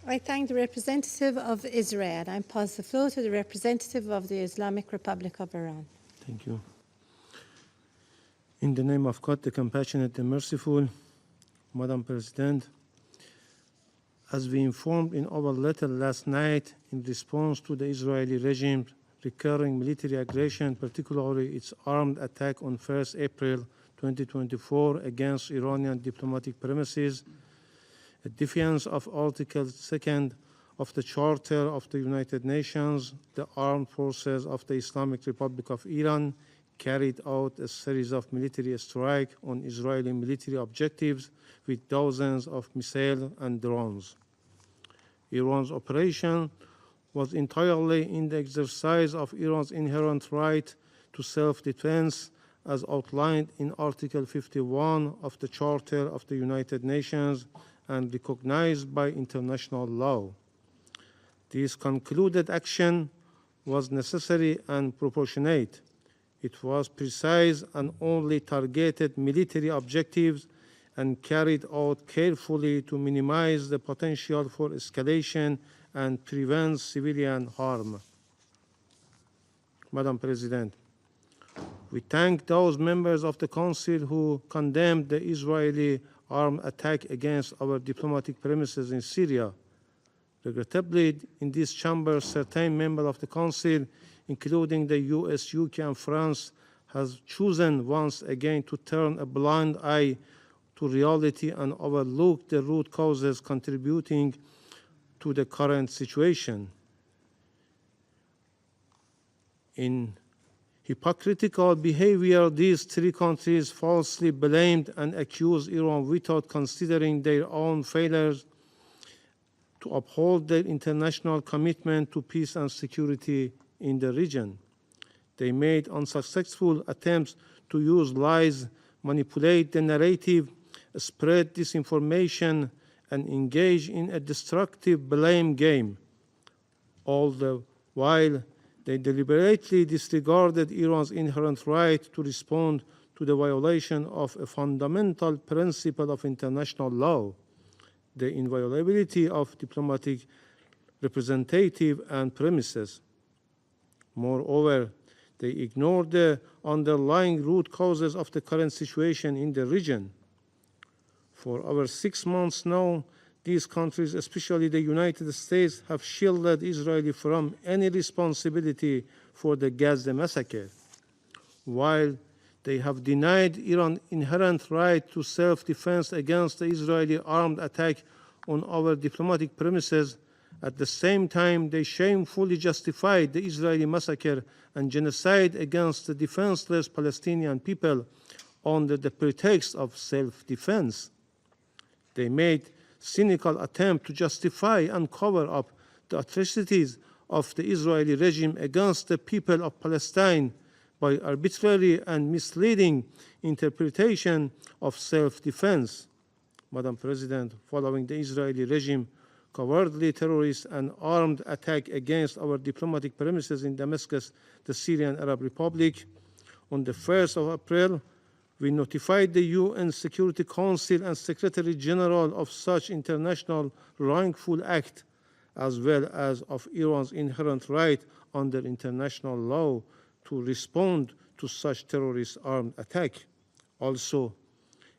I thank the representative of Israel. I pass the floor to the representative of the Islamic Republic of Iran. Thank you. In the name of God, the compassionate and merciful, Madam President, as we informed in our letter last night in response to the Israeli regime's recurring military aggression, particularly its armed attack on 1st April 2024 against Iranian diplomatic premises, a defiance of Article 2 of the Charter of the United Nations, the armed forces of the Islamic Republic of Iran carried out a series of military strikes on Israeli military objectives with dozens of missiles and drones. Iran's operation was entirely in the exercise of Iran's inherent right to self-defense as outlined in Article 51 of the Charter of the United Nations and recognized by international law. This concluded action was necessary and proportionate. It was precise and only targeted military objectives and carried out carefully to minimize the potential for escalation and prevent civilian harm. Madam President, we thank those members of the Council who condemned the Israeli armed attack against our diplomatic premises in Syria. Regrettably, in this chamber, certain members of the Council, including the US, UK, and France, has chosen once again to turn a blind eye to reality and overlook the root causes contributing to the current situation. In hypocritical behavior, these three countries falsely blamed and accused Iran without considering their own failures to uphold their international commitment to peace and security in the region. They made unsuccessful attempts to use lies, manipulate the narrative, spread disinformation, and engage in a destructive blame game. All the while, they deliberately disregarded Iran's inherent right to respond to the violation of a fundamental principle of international law, the inviolability of diplomatic representative and premises. Moreover, they ignored the underlying root causes of the current situation in the region. For over 6 months now, these countries, especially the United States, have shielded Israel from any responsibility for the Gaza massacre, while they have denied Iran's inherent right to self-defense against the Israeli armed attack on our diplomatic premises. At the same time, they shamefully justified the Israeli massacre and genocide against the defenseless Palestinian people under the pretext of self-defense. They made cynical attempt to justify and cover up the atrocities of the Israeli regime against the people of Palestine by arbitrary and misleading interpretation of self-defense. Madam President, following the Israeli regime cowardly terrorist and armed attack against our diplomatic premises in Damascus, the Syrian Arab Republic, on the 1st of April, we notified the UN Security Council and Secretary General of such international wrongful act, as well as of Iran's inherent right under international law to respond to such terrorist armed attack. Also,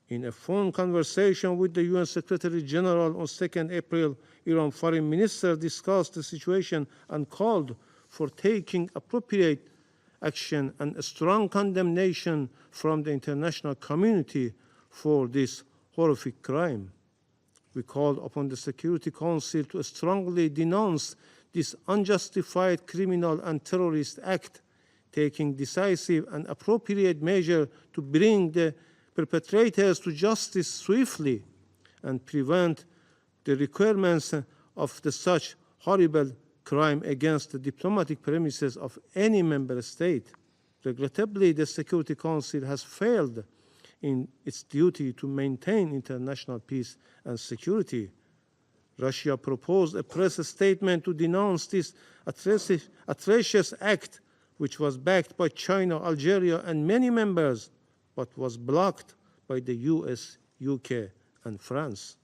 in a phone conversation with the UN Secretary General on 2nd April, Iran Foreign Minister discussed the situation and called for taking appropriate action and a strong condemnation from the international community for this horrific crime. We called upon the Security Council to strongly denounce this unjustified criminal and terrorist act, taking decisive and appropriate measures to bring the perpetrators to justice swiftly and prevent the recurrence of such horrible crime against the diplomatic premises of any member state. Regrettably, the Security Council has failed in its duty to maintain international peace and security. Russia proposed a press statement to denounce this atrocious act, which was backed by China, Algeria, and many members, but was blocked by the US, UK, and France.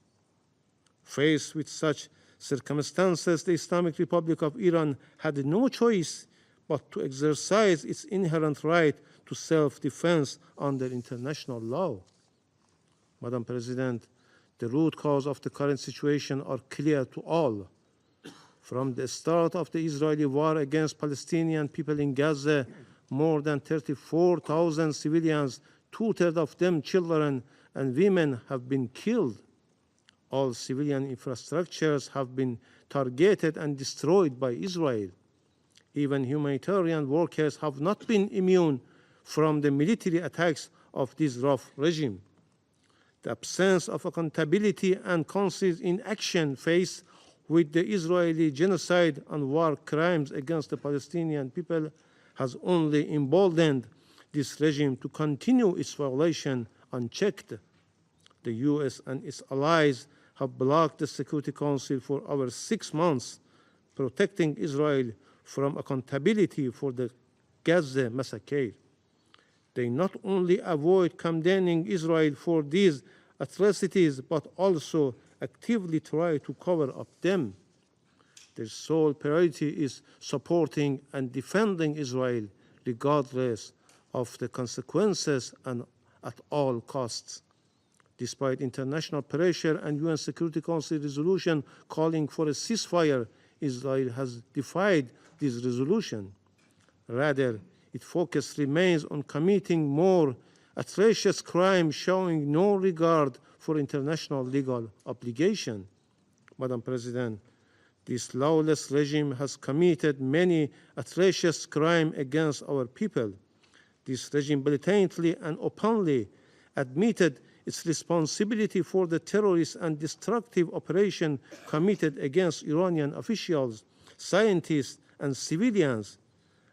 Faced with such circumstances, the Islamic Republic of Iran had no choice but to exercise its inherent right to self-defense under international law. Madam President, the root cause of the current situation are clear to all. From the start of the Israeli war against Palestinian people in Gaza, more than 34,000 civilians 2/3 of them children and women have been killed. All civilian infrastructures have been targeted and destroyed by Israel. Even humanitarian workers have not been immune from the military attacks of this rough regime. The absence of accountability and conscious inaction faced with the Israeli genocide and war crimes against the Palestinian people has only emboldened this regime to continue its violation unchecked. The US and its allies have blocked the Security Council for over 6 months, protecting Israel from accountability for the Gaza massacre. They not only avoid condemning Israel for these atrocities, but also actively try to cover up them. Their sole priority is supporting and defending Israel, regardless of the consequences and at all costs. Despite international pressure and UN Security Council resolution calling for a ceasefire, Israel has defied this resolution. Rather, its focus remains on committing more atrocious crimes, showing no regard for international legal obligation. Madam President, this lawless regime has committed many atrocious crimes against our people. This regime blatantly and openly admitted its responsibility for the terrorist and destructive operation committed against Iranian officials, scientists, and civilians,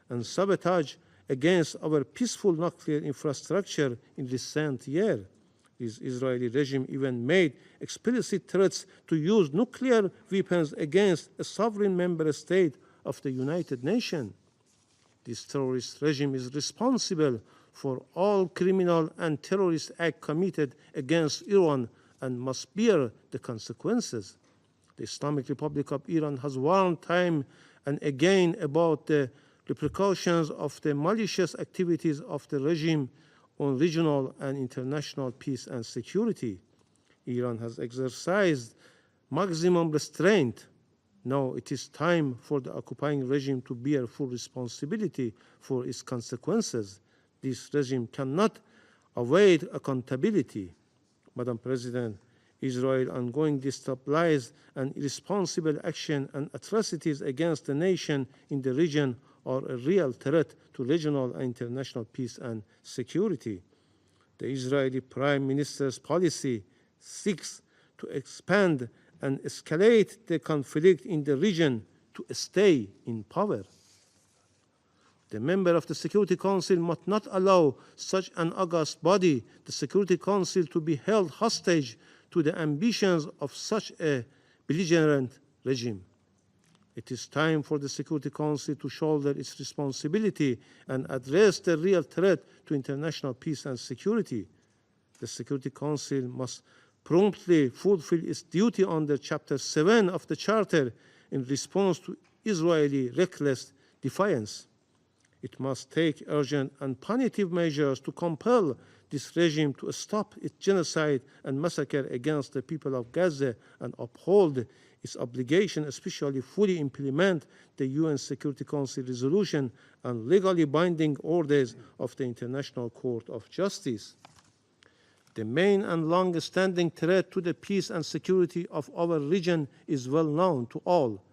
and sabotage against our peaceful nuclear infrastructure in recent years. This Israeli regime even made explicit threats to use nuclear weapons against a sovereign member state of the United Nations. This terrorist regime is responsible for all criminal and terrorist acts committed against Iran and must bear the consequences. The Islamic Republic of Iran has warned time and again about the repercussions of the malicious activities of the regime on regional and international peace and security. Iran has exercised maximum restraint. Now it is time for the occupying regime to bear full responsibility for its consequences. This regime cannot avoid accountability. Madam President, Israel's ongoing destabilized and irresponsible action and atrocities against the nation in the region are a real threat to regional and international peace and security. The Israeli Prime Minister's policy seeks to expand and escalate the conflict in the region to stay in power. The member of the Security Council must not allow such an august body, the Security Council, to be held hostage to the ambitions of such a belligerent regime. It is time for the Security Council to shoulder its responsibility and address the real threat to international peace and security. The Security Council must promptly fulfill its duty under Chapter 7 of the Charter in response to Israeli reckless defiance. It must take urgent and punitive measures to compel this regime to stop its genocide and massacre against the people of Gaza and uphold its obligation, especially fully implement the UN Security Council resolution and legally binding orders of the International Court of Justice. The main and long-standing threat to the peace and security of our region is well known to all,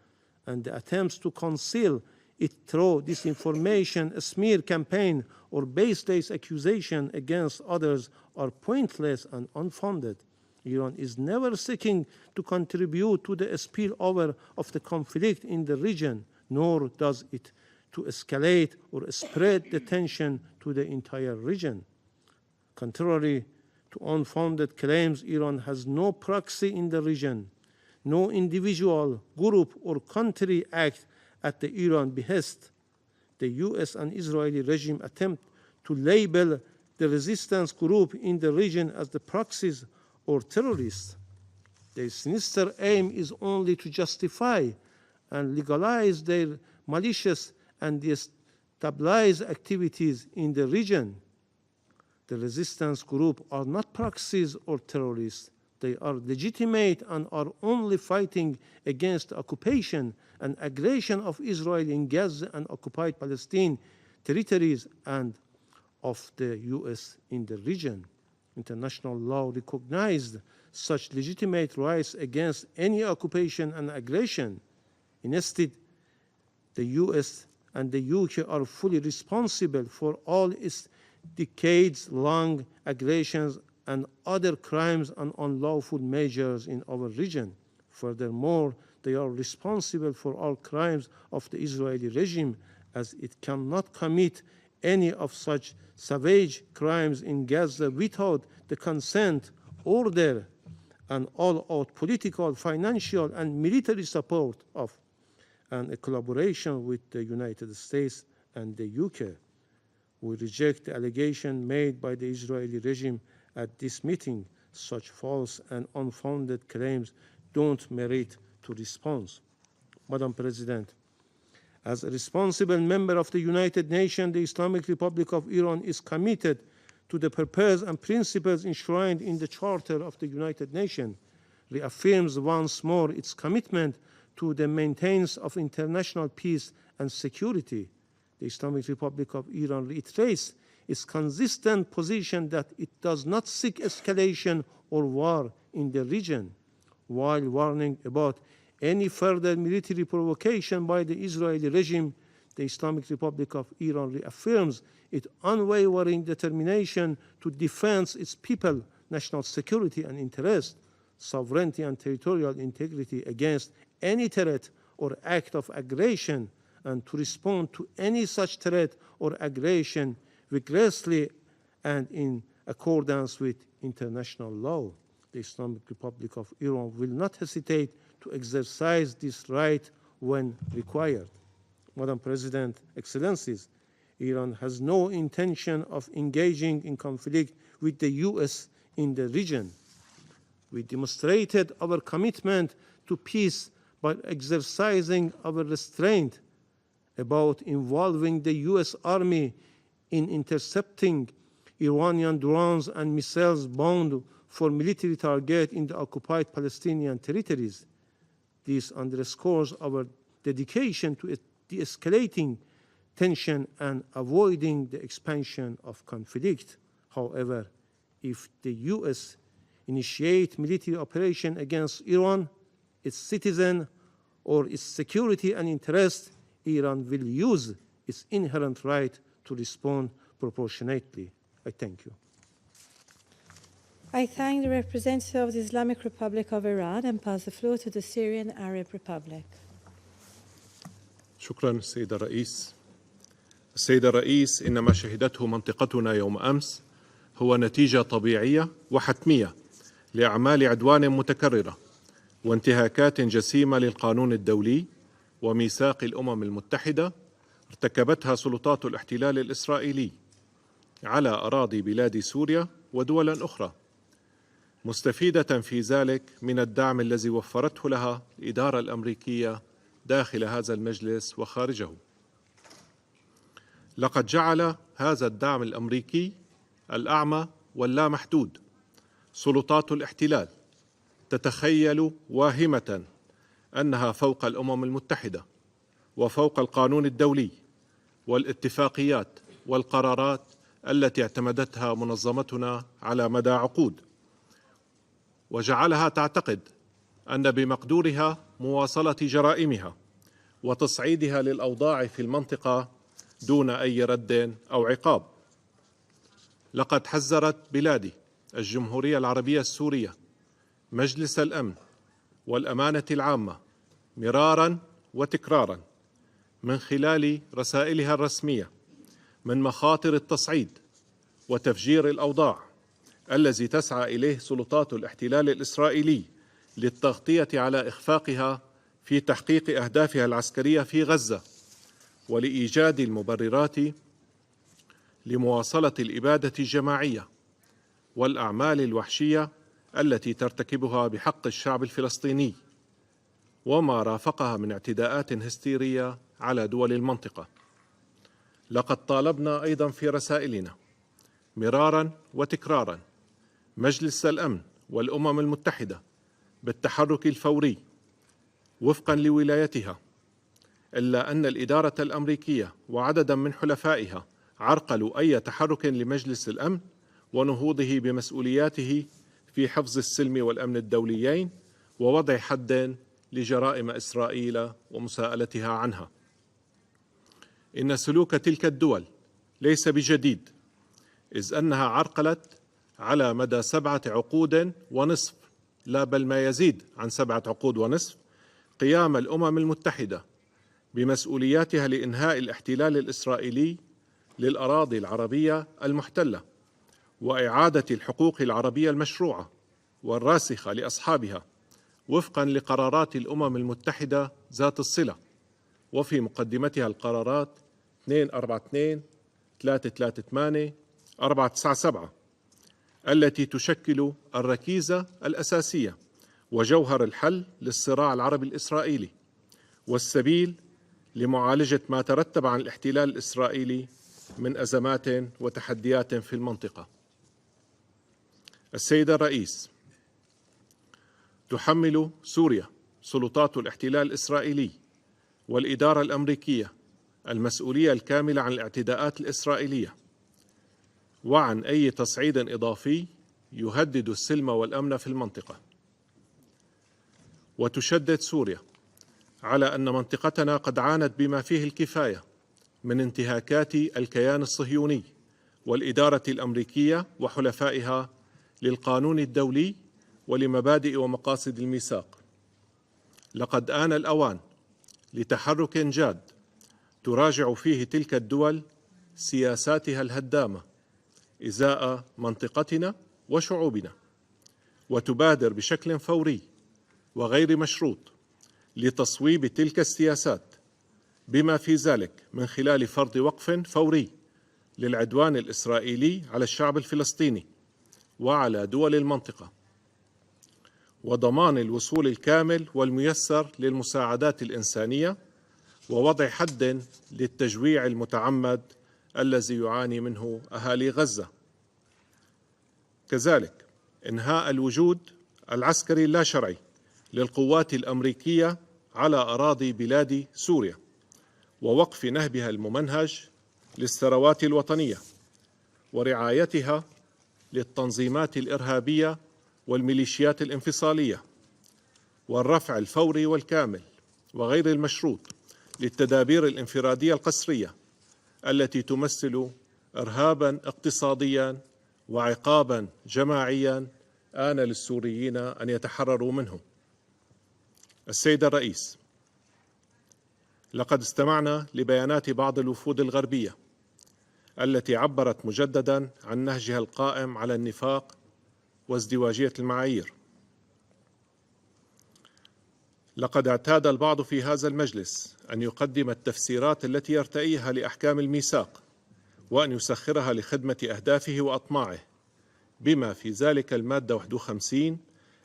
and the attempts to conceal it through disinformation, a smear campaign, or baseless accusation against others are pointless and unfounded. Iran is never seeking to contribute to the spillover of the conflict in the region, nor does it to escalate or spread the tension to the entire region. Contrary to unfounded claims, Iran has no proxy in the region. No individual, group, or country act at the Iran behest. The US and Israeli regime attempt to label the resistance group in the region as the proxies or terrorists. Their sinister aim is only to justify and legalize their malicious and destabilize activities in the region. The resistance group are not proxies or terrorists. They are legitimate and are only fighting against the occupation and aggression of Israel in Gaza and occupied Palestine territories and of the U.S. in the region. International law recognized such legitimate rights against any occupation and aggression. Instead, the U.S. and the UK are fully responsible for all its decades-long aggressions and other crimes and unlawful measures in our region. Furthermore, they are responsible for all crimes of the Israeli regime, as it cannot commit any of such savage crimes in Gaza without the consent, order, and all-out political, financial, and military support of and a collaboration with the United States and the UK. We reject the allegation made by the Israeli regime at this meeting. Such false and unfounded claims don't merit to response. Madam President, as a responsible member of the United Nations, the Islamic Republic of Iran is committed to the purpose and principles enshrined in the Charter of the United Nations, reaffirms once more its commitment to the maintenance of international peace and security. The Islamic Republic of Iran reiterates its consistent position that it does not seek escalation or war in the region, while warning about any further military provocation by the Israeli regime. The Islamic Republic of Iran reaffirms its unwavering determination to defend its people, national security and interest, sovereignty and territorial integrity against any threat or act of aggression, and to respond to any such threat or aggression vigorously and in accordance with international law. The Islamic Republic of Iran will not hesitate to exercise this right when required. Madam President, Excellencies, Iran has no intention of engaging in conflict with the US in the region. We demonstrated our commitment to peace by exercising our restraint about involving the US Army in intercepting Iranian drones and missiles bound for military targets in the occupied Palestinian territories. This underscores our dedication to de-escalating tension and avoiding the expansion of conflict. However, if the US initiate military operation against Iran, its citizen, or its security and interest, Iran will use its inherent right to respond proportionately. I thank you. I thank the representative of the Islamic Republic of Iran and pass the floor to the Syrian Arab Republic. شكرا السيد الرئيس. السيد الرئيس، إن ما شهدته منطقتنا يوم أمس هو نتيجة طبيعية وحتمية لأعمال عدوان متكررة وانتهاكات جسيمة للقانون الدولي وميثاق الأمم المتحدة ارتكبتها سلطات الاحتلال الإسرائيلي على أراضي بلاد سوريا ودول أخرى، مستفيدة في ذلك من الدعم الذي وفرته لها الإدارة الأمريكية داخل هذا المجلس وخارجه. لقد جعل هذا الدعم الأمريكي الأعمى واللامحدود سلطات الاحتلال تتخيل واهمة أنها فوق الأمم المتحدة وفوق القانون الدولي والاتفاقيات والقرارات التي اعتمدتها منظمتنا على مدى عقود، وجعلها تعتقد أن بمقدورها مواصلة جرائمها وتصعيدها للأوضاع في المنطقة دون أي رد أو عقاب. لقد حذرت بلادي الجمهورية العربية السورية مجلس الأمن والأمانة العامة مرارا وتكرارا من خلال رسائلها الرسمية من مخاطر التصعيد وتفجير الأوضاع الذي تسعى إليه سلطات الاحتلال الإسرائيلي للتغطية على إخفاقها في تحقيق أهدافها العسكرية في غزة، ولإيجاد المبررات لمواصلة الإبادة الجماعية والأعمال الوحشية التي ترتكبها بحق الشعب الفلسطيني وما رافقها من اعتداءات هستيرية على دول المنطقة. لقد طالبنا أيضا في رسائلنا مرارا وتكرارا مجلس الأمن والأمم المتحدة بالتحرك الفوري وفقا لولايتها، إلا أن الإدارة الأمريكية وعددا من حلفائها عرقلوا أي تحرك لمجلس الأمن ونهوضه بمسؤولياته في حفظ السلم والأمن الدوليين ووضع حد لجرائم إسرائيل ومساءلتها عنها. إن سلوك تلك الدول ليس بجديد، إذ أنها عرقلت على مدى 7 عقود ونصف، لا بل ما يزيد عن 7 عقود ونصف، قيام الأمم المتحدة بمسؤولياتها لإنهاء الاحتلال الإسرائيلي للأراضي العربية المحتلة وإعادة الحقوق العربية المشروعة والراسخة لأصحابها وفقا لقرارات الأمم المتحدة ذات الصلة، وفي مقدمتها القرارات 242 338 497 التي تشكل الركيزة الأساسية وجوهر الحل للصراع العربي الإسرائيلي والسبيل لمعالجة ما ترتب عن الاحتلال الإسرائيلي من أزمات وتحديات في المنطقة. السيد الرئيس، تحمل سوريا سلطات الاحتلال الإسرائيلي والإدارة الأمريكية المسؤولية الكاملة عن الاعتداءات الإسرائيلية وعن أي تصعيد إضافي يهدد السلم والأمن في المنطقة. وتشدد سوريا على أن منطقتنا قد عانت بما فيه الكفاية من انتهاكات الكيان الصهيوني والإدارة الأمريكية وحلفائها للقانون الدولي ولمبادئ ومقاصد الميثاق. لقد آن الأوان لتحرك جاد تراجع فيه تلك الدول سياساتها الهدامة إزاء منطقتنا وشعوبنا، وتبادر بشكل فوري وغير مشروط لتصويب تلك السياسات، بما في ذلك من خلال فرض وقف فوري للعدوان الإسرائيلي على الشعب الفلسطيني وعلى دول المنطقة، وضمان الوصول الكامل والميسر للمساعدات الإنسانية، ووضع حد للتجويع المتعمد الذي يعاني منه أهالي غزة. كذلك إنهاء الوجود العسكري اللا شرعي للقوات الأمريكية على أراضي بلاد سوريا، ووقف نهبها الممنهج للثروات الوطنية ورعايتها للتنظيمات الإرهابية والميليشيات الانفصالية، والرفع الفوري والكامل وغير المشروط للتدابير الانفرادية القسرية التي تمثل إرهابا اقتصاديا وعقابا جماعيا آن للسوريين أن يتحرروا منه. السيد الرئيس، لقد استمعنا لبيانات بعض الوفود الغربية التي عبرت مجددا عن نهجها القائم على النفاق وازدواجية المعايير. لقد اعتاد البعض في هذا المجلس أن يقدم التفسيرات التي يرتئيها لأحكام الميثاق وأن يسخرها لخدمة أهدافه وأطماعه، بما في ذلك المادة 51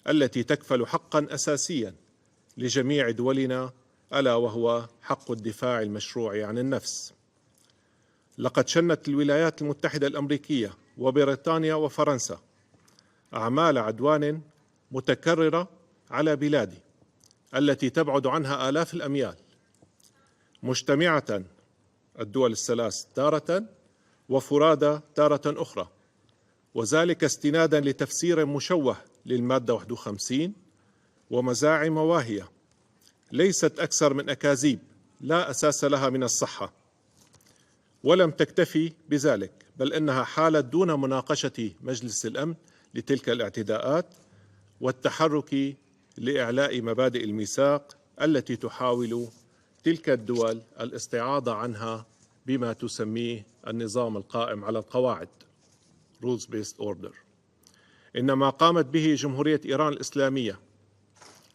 التي تكفل حقا أساسيا لجميع دولنا، ألا وهو حق الدفاع المشروع عن النفس. لقد شنت الولايات المتحدة الأمريكية وبريطانيا وفرنسا أعمال عدوان متكررة على بلادي التي تبعد عنها آلاف الأميال، مجتمعة الدول الثلاث تارة وفرادى تارة أخرى، وذلك استنادا لتفسير مشوه للمادة 51 ومزاعم واهية ليست أكثر من أكاذيب لا أساس لها من الصحة. ولم تكتفي بذلك، بل إنها حالت دون مناقشة مجلس الأمن لتلك الاعتداءات والتحرك لإعلاء مبادئ الميثاق التي تحاول تلك الدول الاستعاضة عنها بما تسميه النظام القائم على القواعد Rules Based Order. إن ما قامت به جمهورية إيران الإسلامية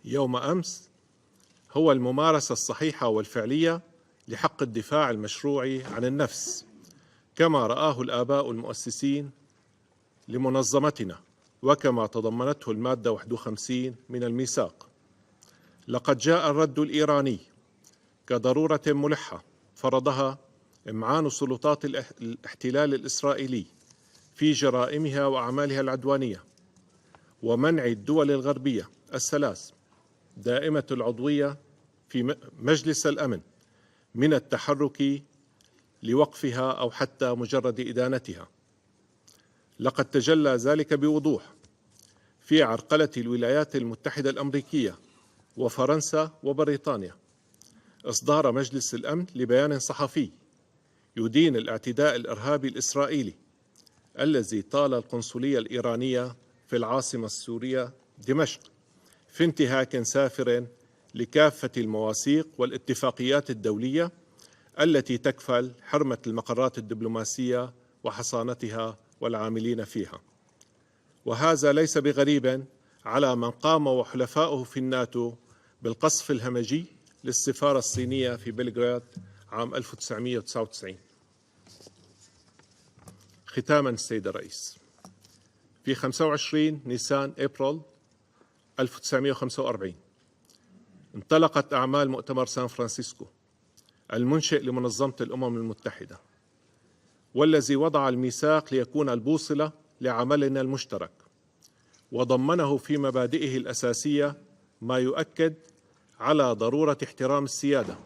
يوم أمس هو الممارسة الصحيحة والفعلية لحق الدفاع المشروع عن النفس، كما رآه الآباء المؤسسين لمنظمتنا وكما تضمنته المادة 51 من الميثاق. لقد جاء الرد الإيراني كضرورة ملحة فرضها إمعان سلطات الاحتلال الإسرائيلي في جرائمها وأعمالها العدوانية، ومنع الدول الغربية الثلاث دائمة العضوية في مجلس الأمن من التحرك لوقفها أو حتى مجرد إدانتها. لقد تجلى ذلك بوضوح في عرقلة الولايات المتحدة الأمريكية وفرنسا وبريطانيا. إصدار مجلس الأمن لبيان صحفي يدين الاعتداء الإرهابي الإسرائيلي الذي طال القنصلية الإيرانية في العاصمة السورية دمشق في انتهاك سافر لكافة المواثيق والاتفاقيات الدولية التي تكفل حرمة المقرات الدبلوماسية وحصانتها والعاملين فيها. وهذا ليس بغريب على من قام وحلفائه في الناتو بالقصف الهمجي للسفارة الصينية في بلغراد عام 1999. ختاما السيد الرئيس، في 25 نيسان أبريل 1945 انطلقت أعمال مؤتمر سان فرانسيسكو المنشئ لمنظمة الأمم المتحدة، والذي وضع الميثاق ليكون البوصلة لعملنا المشترك، وضمنه في مبادئه الأساسية ما يؤكد على ضرورة احترام السيادة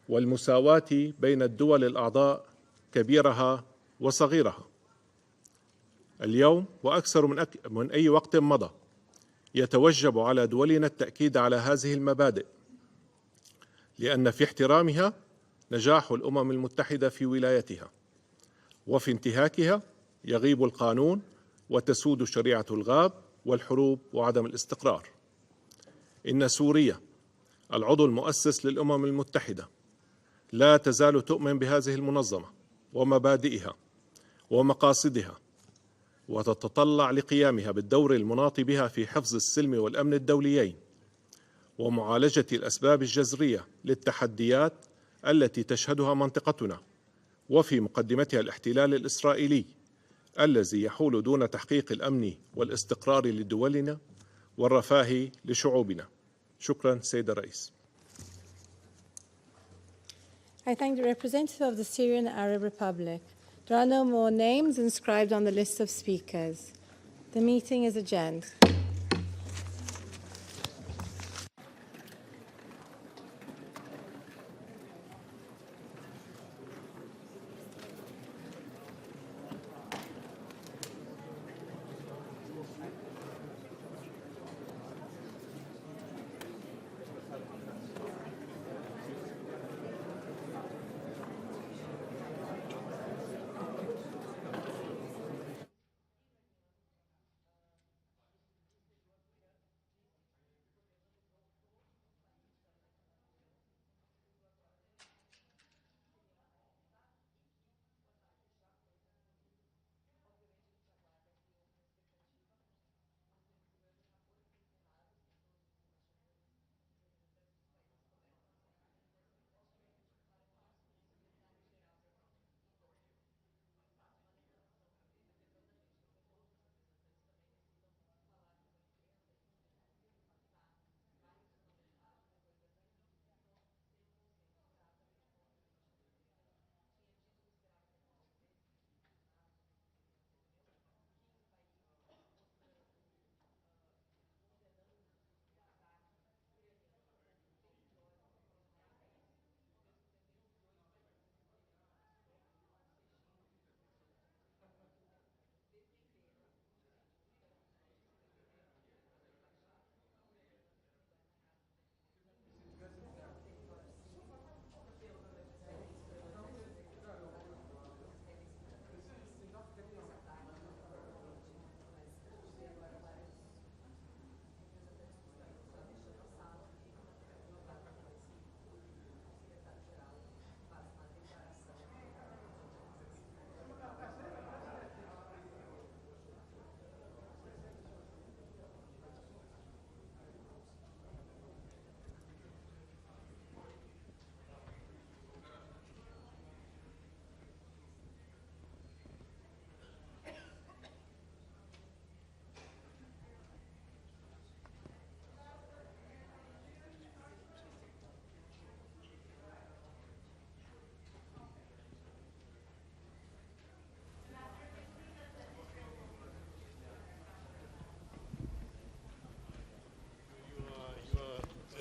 والمساواة بين الدول الأعضاء كبيرها وصغيرها. اليوم وأكثر من أي وقت مضى يتوجب على دولنا التأكيد على هذه المبادئ، لأن في احترامها نجاح الأمم المتحدة في ولايتها، وفي انتهاكها يغيب القانون وتسود شريعة الغاب والحروب وعدم الاستقرار. إن سوريا العضو المؤسس للأمم المتحدة لا تزال تؤمن بهذه المنظمة ومبادئها ومقاصدها، وتتطلع لقيامها بالدور المناط بها في حفظ السلم والأمن الدوليين ومعالجة الأسباب الجذرية للتحديات التي تشهدها منطقتنا، وفي مقدمتها الاحتلال الإسرائيلي الذي يحول دون تحقيق الأمن والاستقرار لدولنا والرفاه لشعوبنا. شكرا سيد الرئيس. I thank the representative of the Syrian Arab Republic. There are no more names inscribed on the list of speakers. The meeting is adjourned.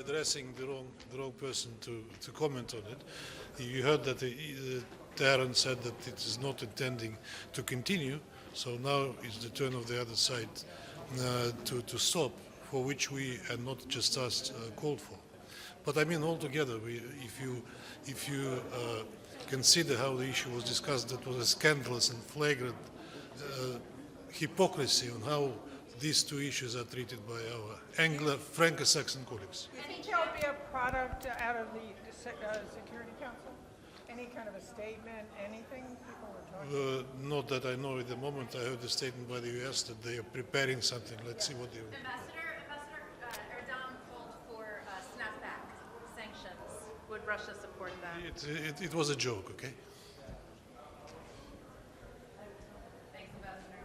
Addressing the wrong person to comment on it. You heard that Tehran said that it is not intending to continue. So now it's the turn of the other side to stop, for which we and not just us called for. But I mean, altogether, if you consider how the issue was discussed, that was a scandalous and flagrant hypocrisy on how these two issues are treated by our Franco-Saxon colleagues. Do you think there will be a product out of the Security Council? Any kind of a statement, anything people were talking about? Not that I know at the moment. I heard the statement by the US that they are preparing something. Let's see what they will. Ambassador Erdogan called for snapback sanctions. Would Russia support that? It was a joke, okay? Thanks, Ambassador.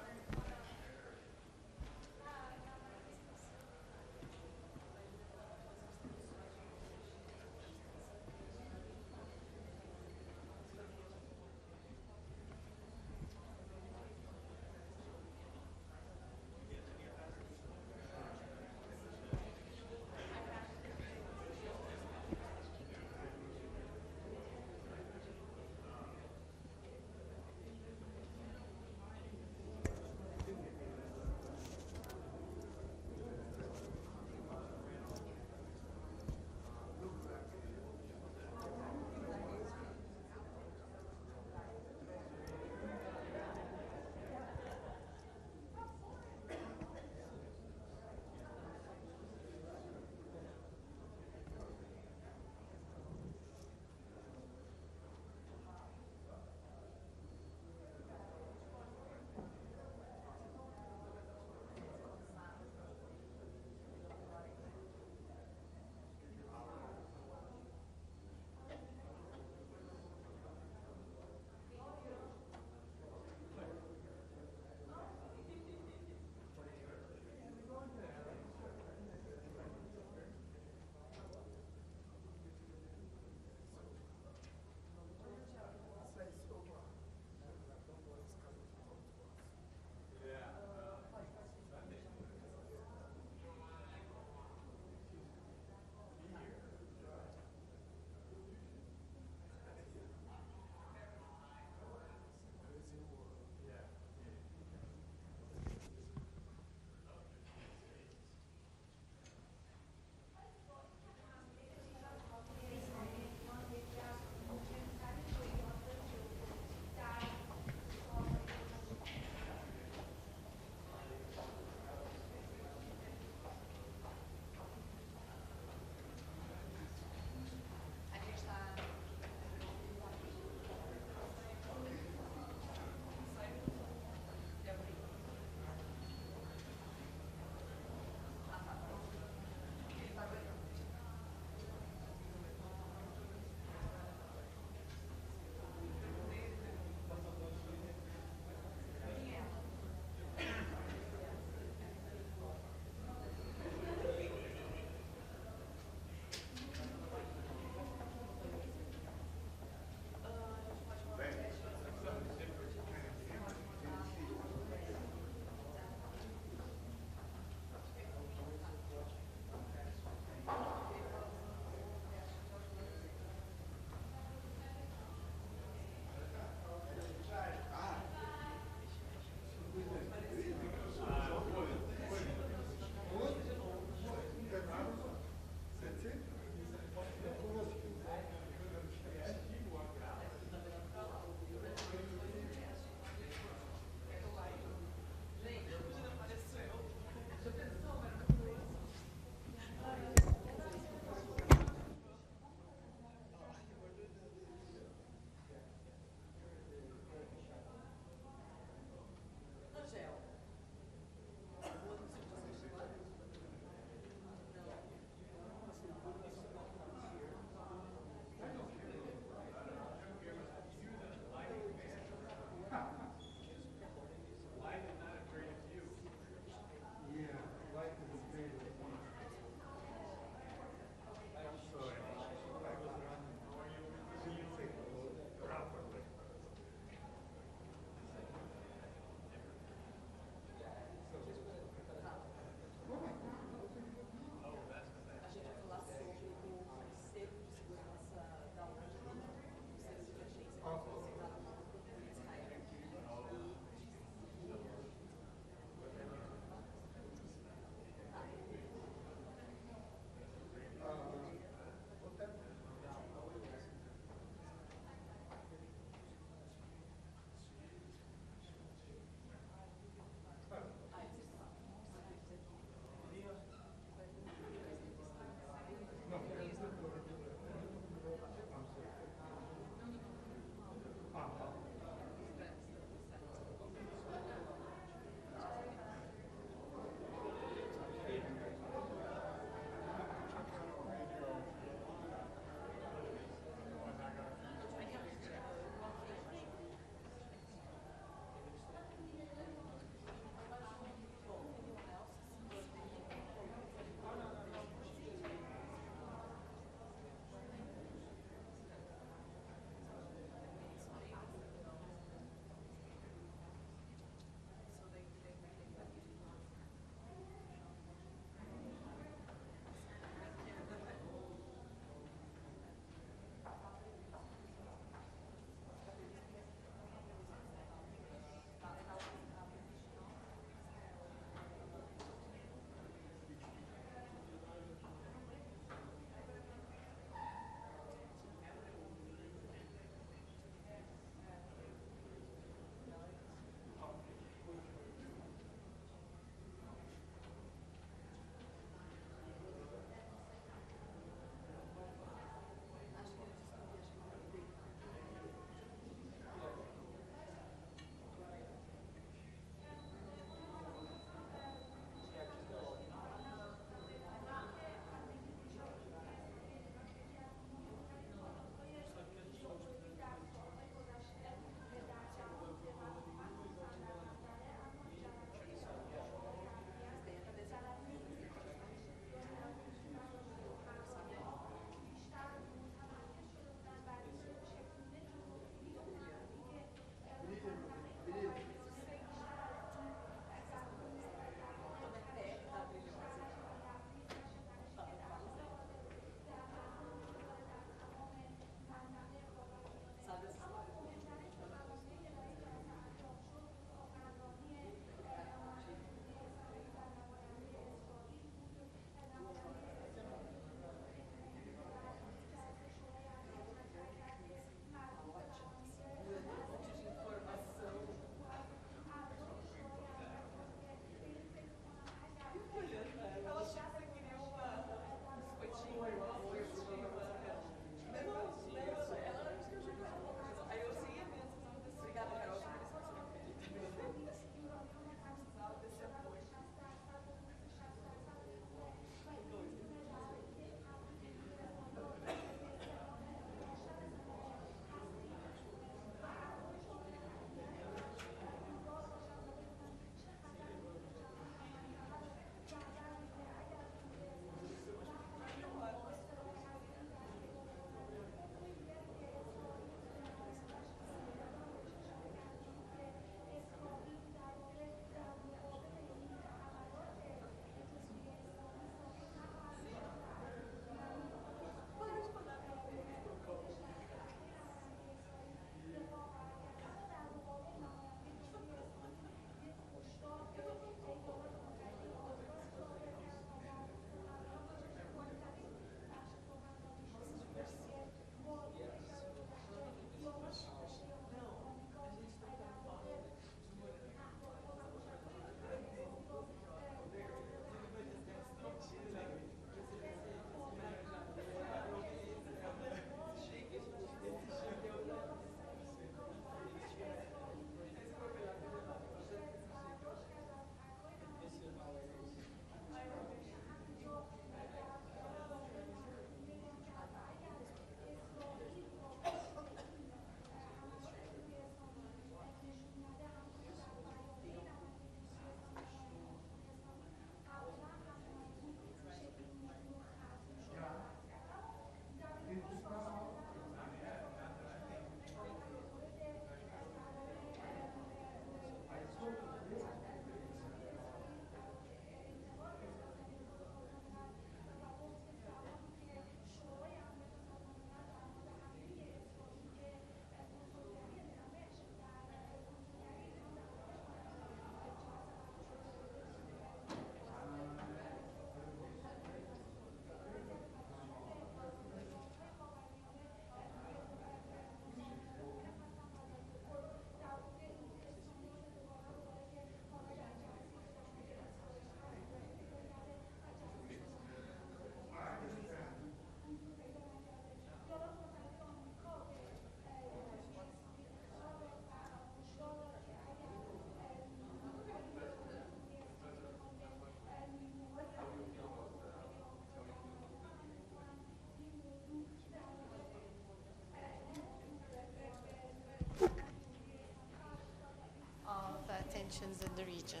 tensions in the region.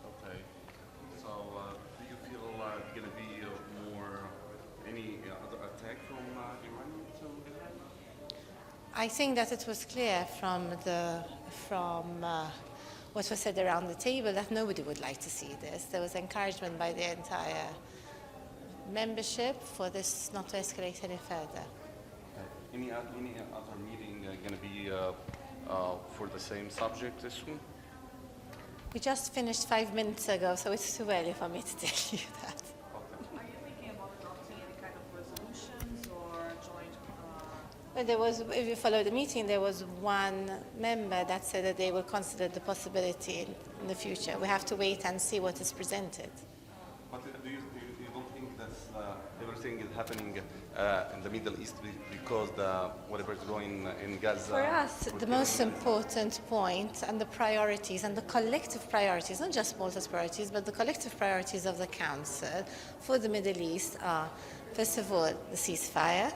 Okay. So, do you feel going to be any other attack from Iran to Israel? I think that it was clear from what was said around the table that nobody would like to see this. There was encouragement by the entire membership for this not to escalate any further. Okay. Any other meeting going to be for the same subject this one? We just finished 5 minutes ago, so it's too early for me to tell you that. Are you thinking about adopting any kind of resolutions or joint? Well, there was, if you follow the meeting, there was one member that said that they will consider the possibility in the future. We have to wait and see what is presented. But do you don't think that everything is happening in the Middle East because whatever is going in Gaza? For us, the most important point and the priorities and the collective priorities, not just Malta's priorities, but the collective priorities of the Council for the Middle East are, first of all, the ceasefire.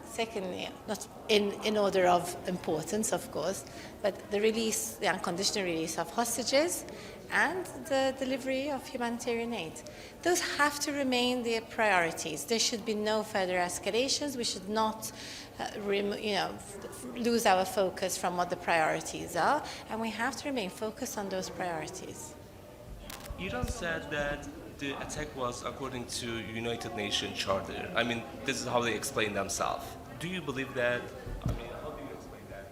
Secondly, not in order of importance, of course, but the release, the unconditional release of hostages and the delivery of humanitarian aid. Those have to remain their priorities. There should be no further escalations. We should not lose our focus from what the priorities are, and we have to remain focused on those priorities. Iran said that the attack was according to United Nations Charter. I mean, this is how they explain themselves. Do you believe that? I mean, how do you explain that?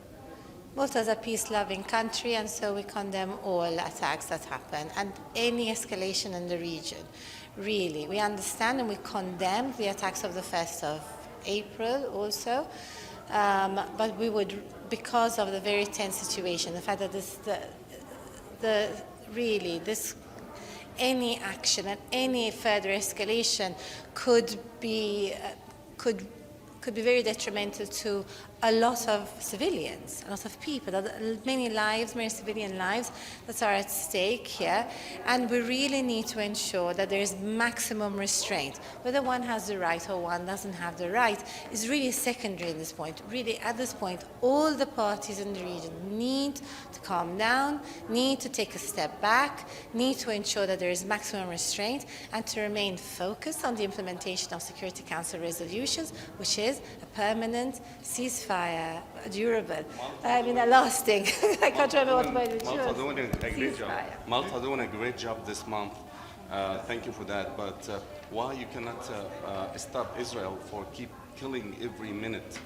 Malta is a peace-loving country, and so we condemn all attacks that happen and any escalation in the region. Really, we understand and we condemn the attacks of the 1st of April also, but we would, because of the very tense situation, the fact that any action and any further escalation could be very detrimental to a lot of civilians, a lot of people, many lives, many civilian lives that are at stake here. And we really need to ensure that there is maximum restraint. Whether one has the right or one doesn't have the right is really secondary at this point. Really, at this point, all the parties in the region need to calm down, need to take a step back, need to ensure that there is maximum restraint, and to remain focused on the implementation of Security Council resolutions, which is a permanent ceasefire, durable, a lasting. I can't remember what word it Malta was. doing a great job. Malta doing a great job this month. Thank you for that. But why you cannot stop Israel for keep killing every minute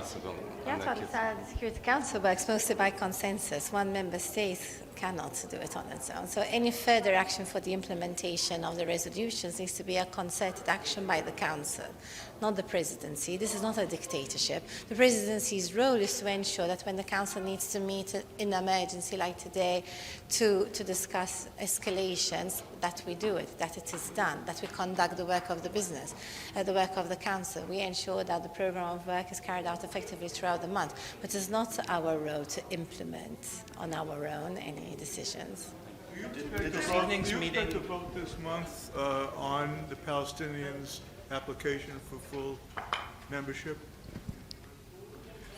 civilians? You have to understand the Security Council works mostly by consensus. One member state cannot do it on its own. So any further action for the implementation of the resolutions needs to be a concerted action by the Council, not the Presidency. This is not a dictatorship. The Presidency's role is to ensure that when the Council needs to meet in emergency like today to discuss escalations, that we do it, that it is done, that we conduct the work of the business, the work of the Council. We ensure that the program of work is carried out effectively throughout the month, but it's not our role to implement on our own any decisions. Did this evening's meeting to vote this month on the Palestinians' application for full membership?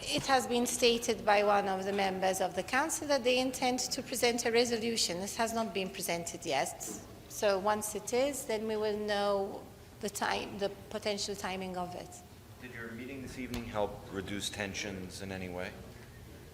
It has been stated by one of the members of the Council that they intend to present a resolution. This has not been presented yet. So once it is, then we will know the potential timing of it. Did your meeting this evening help reduce tensions in any way?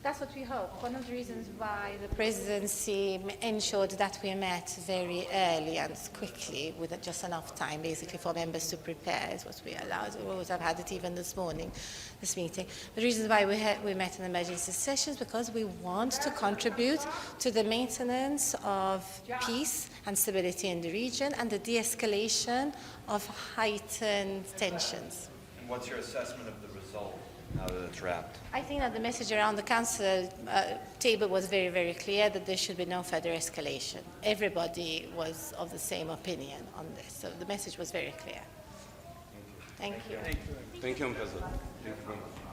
That's what we hope. One of the reasons why the Presidency ensured that we met very early and quickly with just enough time basically for members to prepare is what we allowed. We would have had it even this morning, this meeting. The reasons why we met in emergency sessions because we want to contribute to the maintenance of peace and stability in the region and the de-escalation of heightened tensions. And what's your assessment of the result now that it's wrapped? I think that the message around the Council table was very, very clear that there should be no further escalation. Everybody was of the same opinion on this, so the message was very clear. Thank you. Thank you, President. Thank you very much.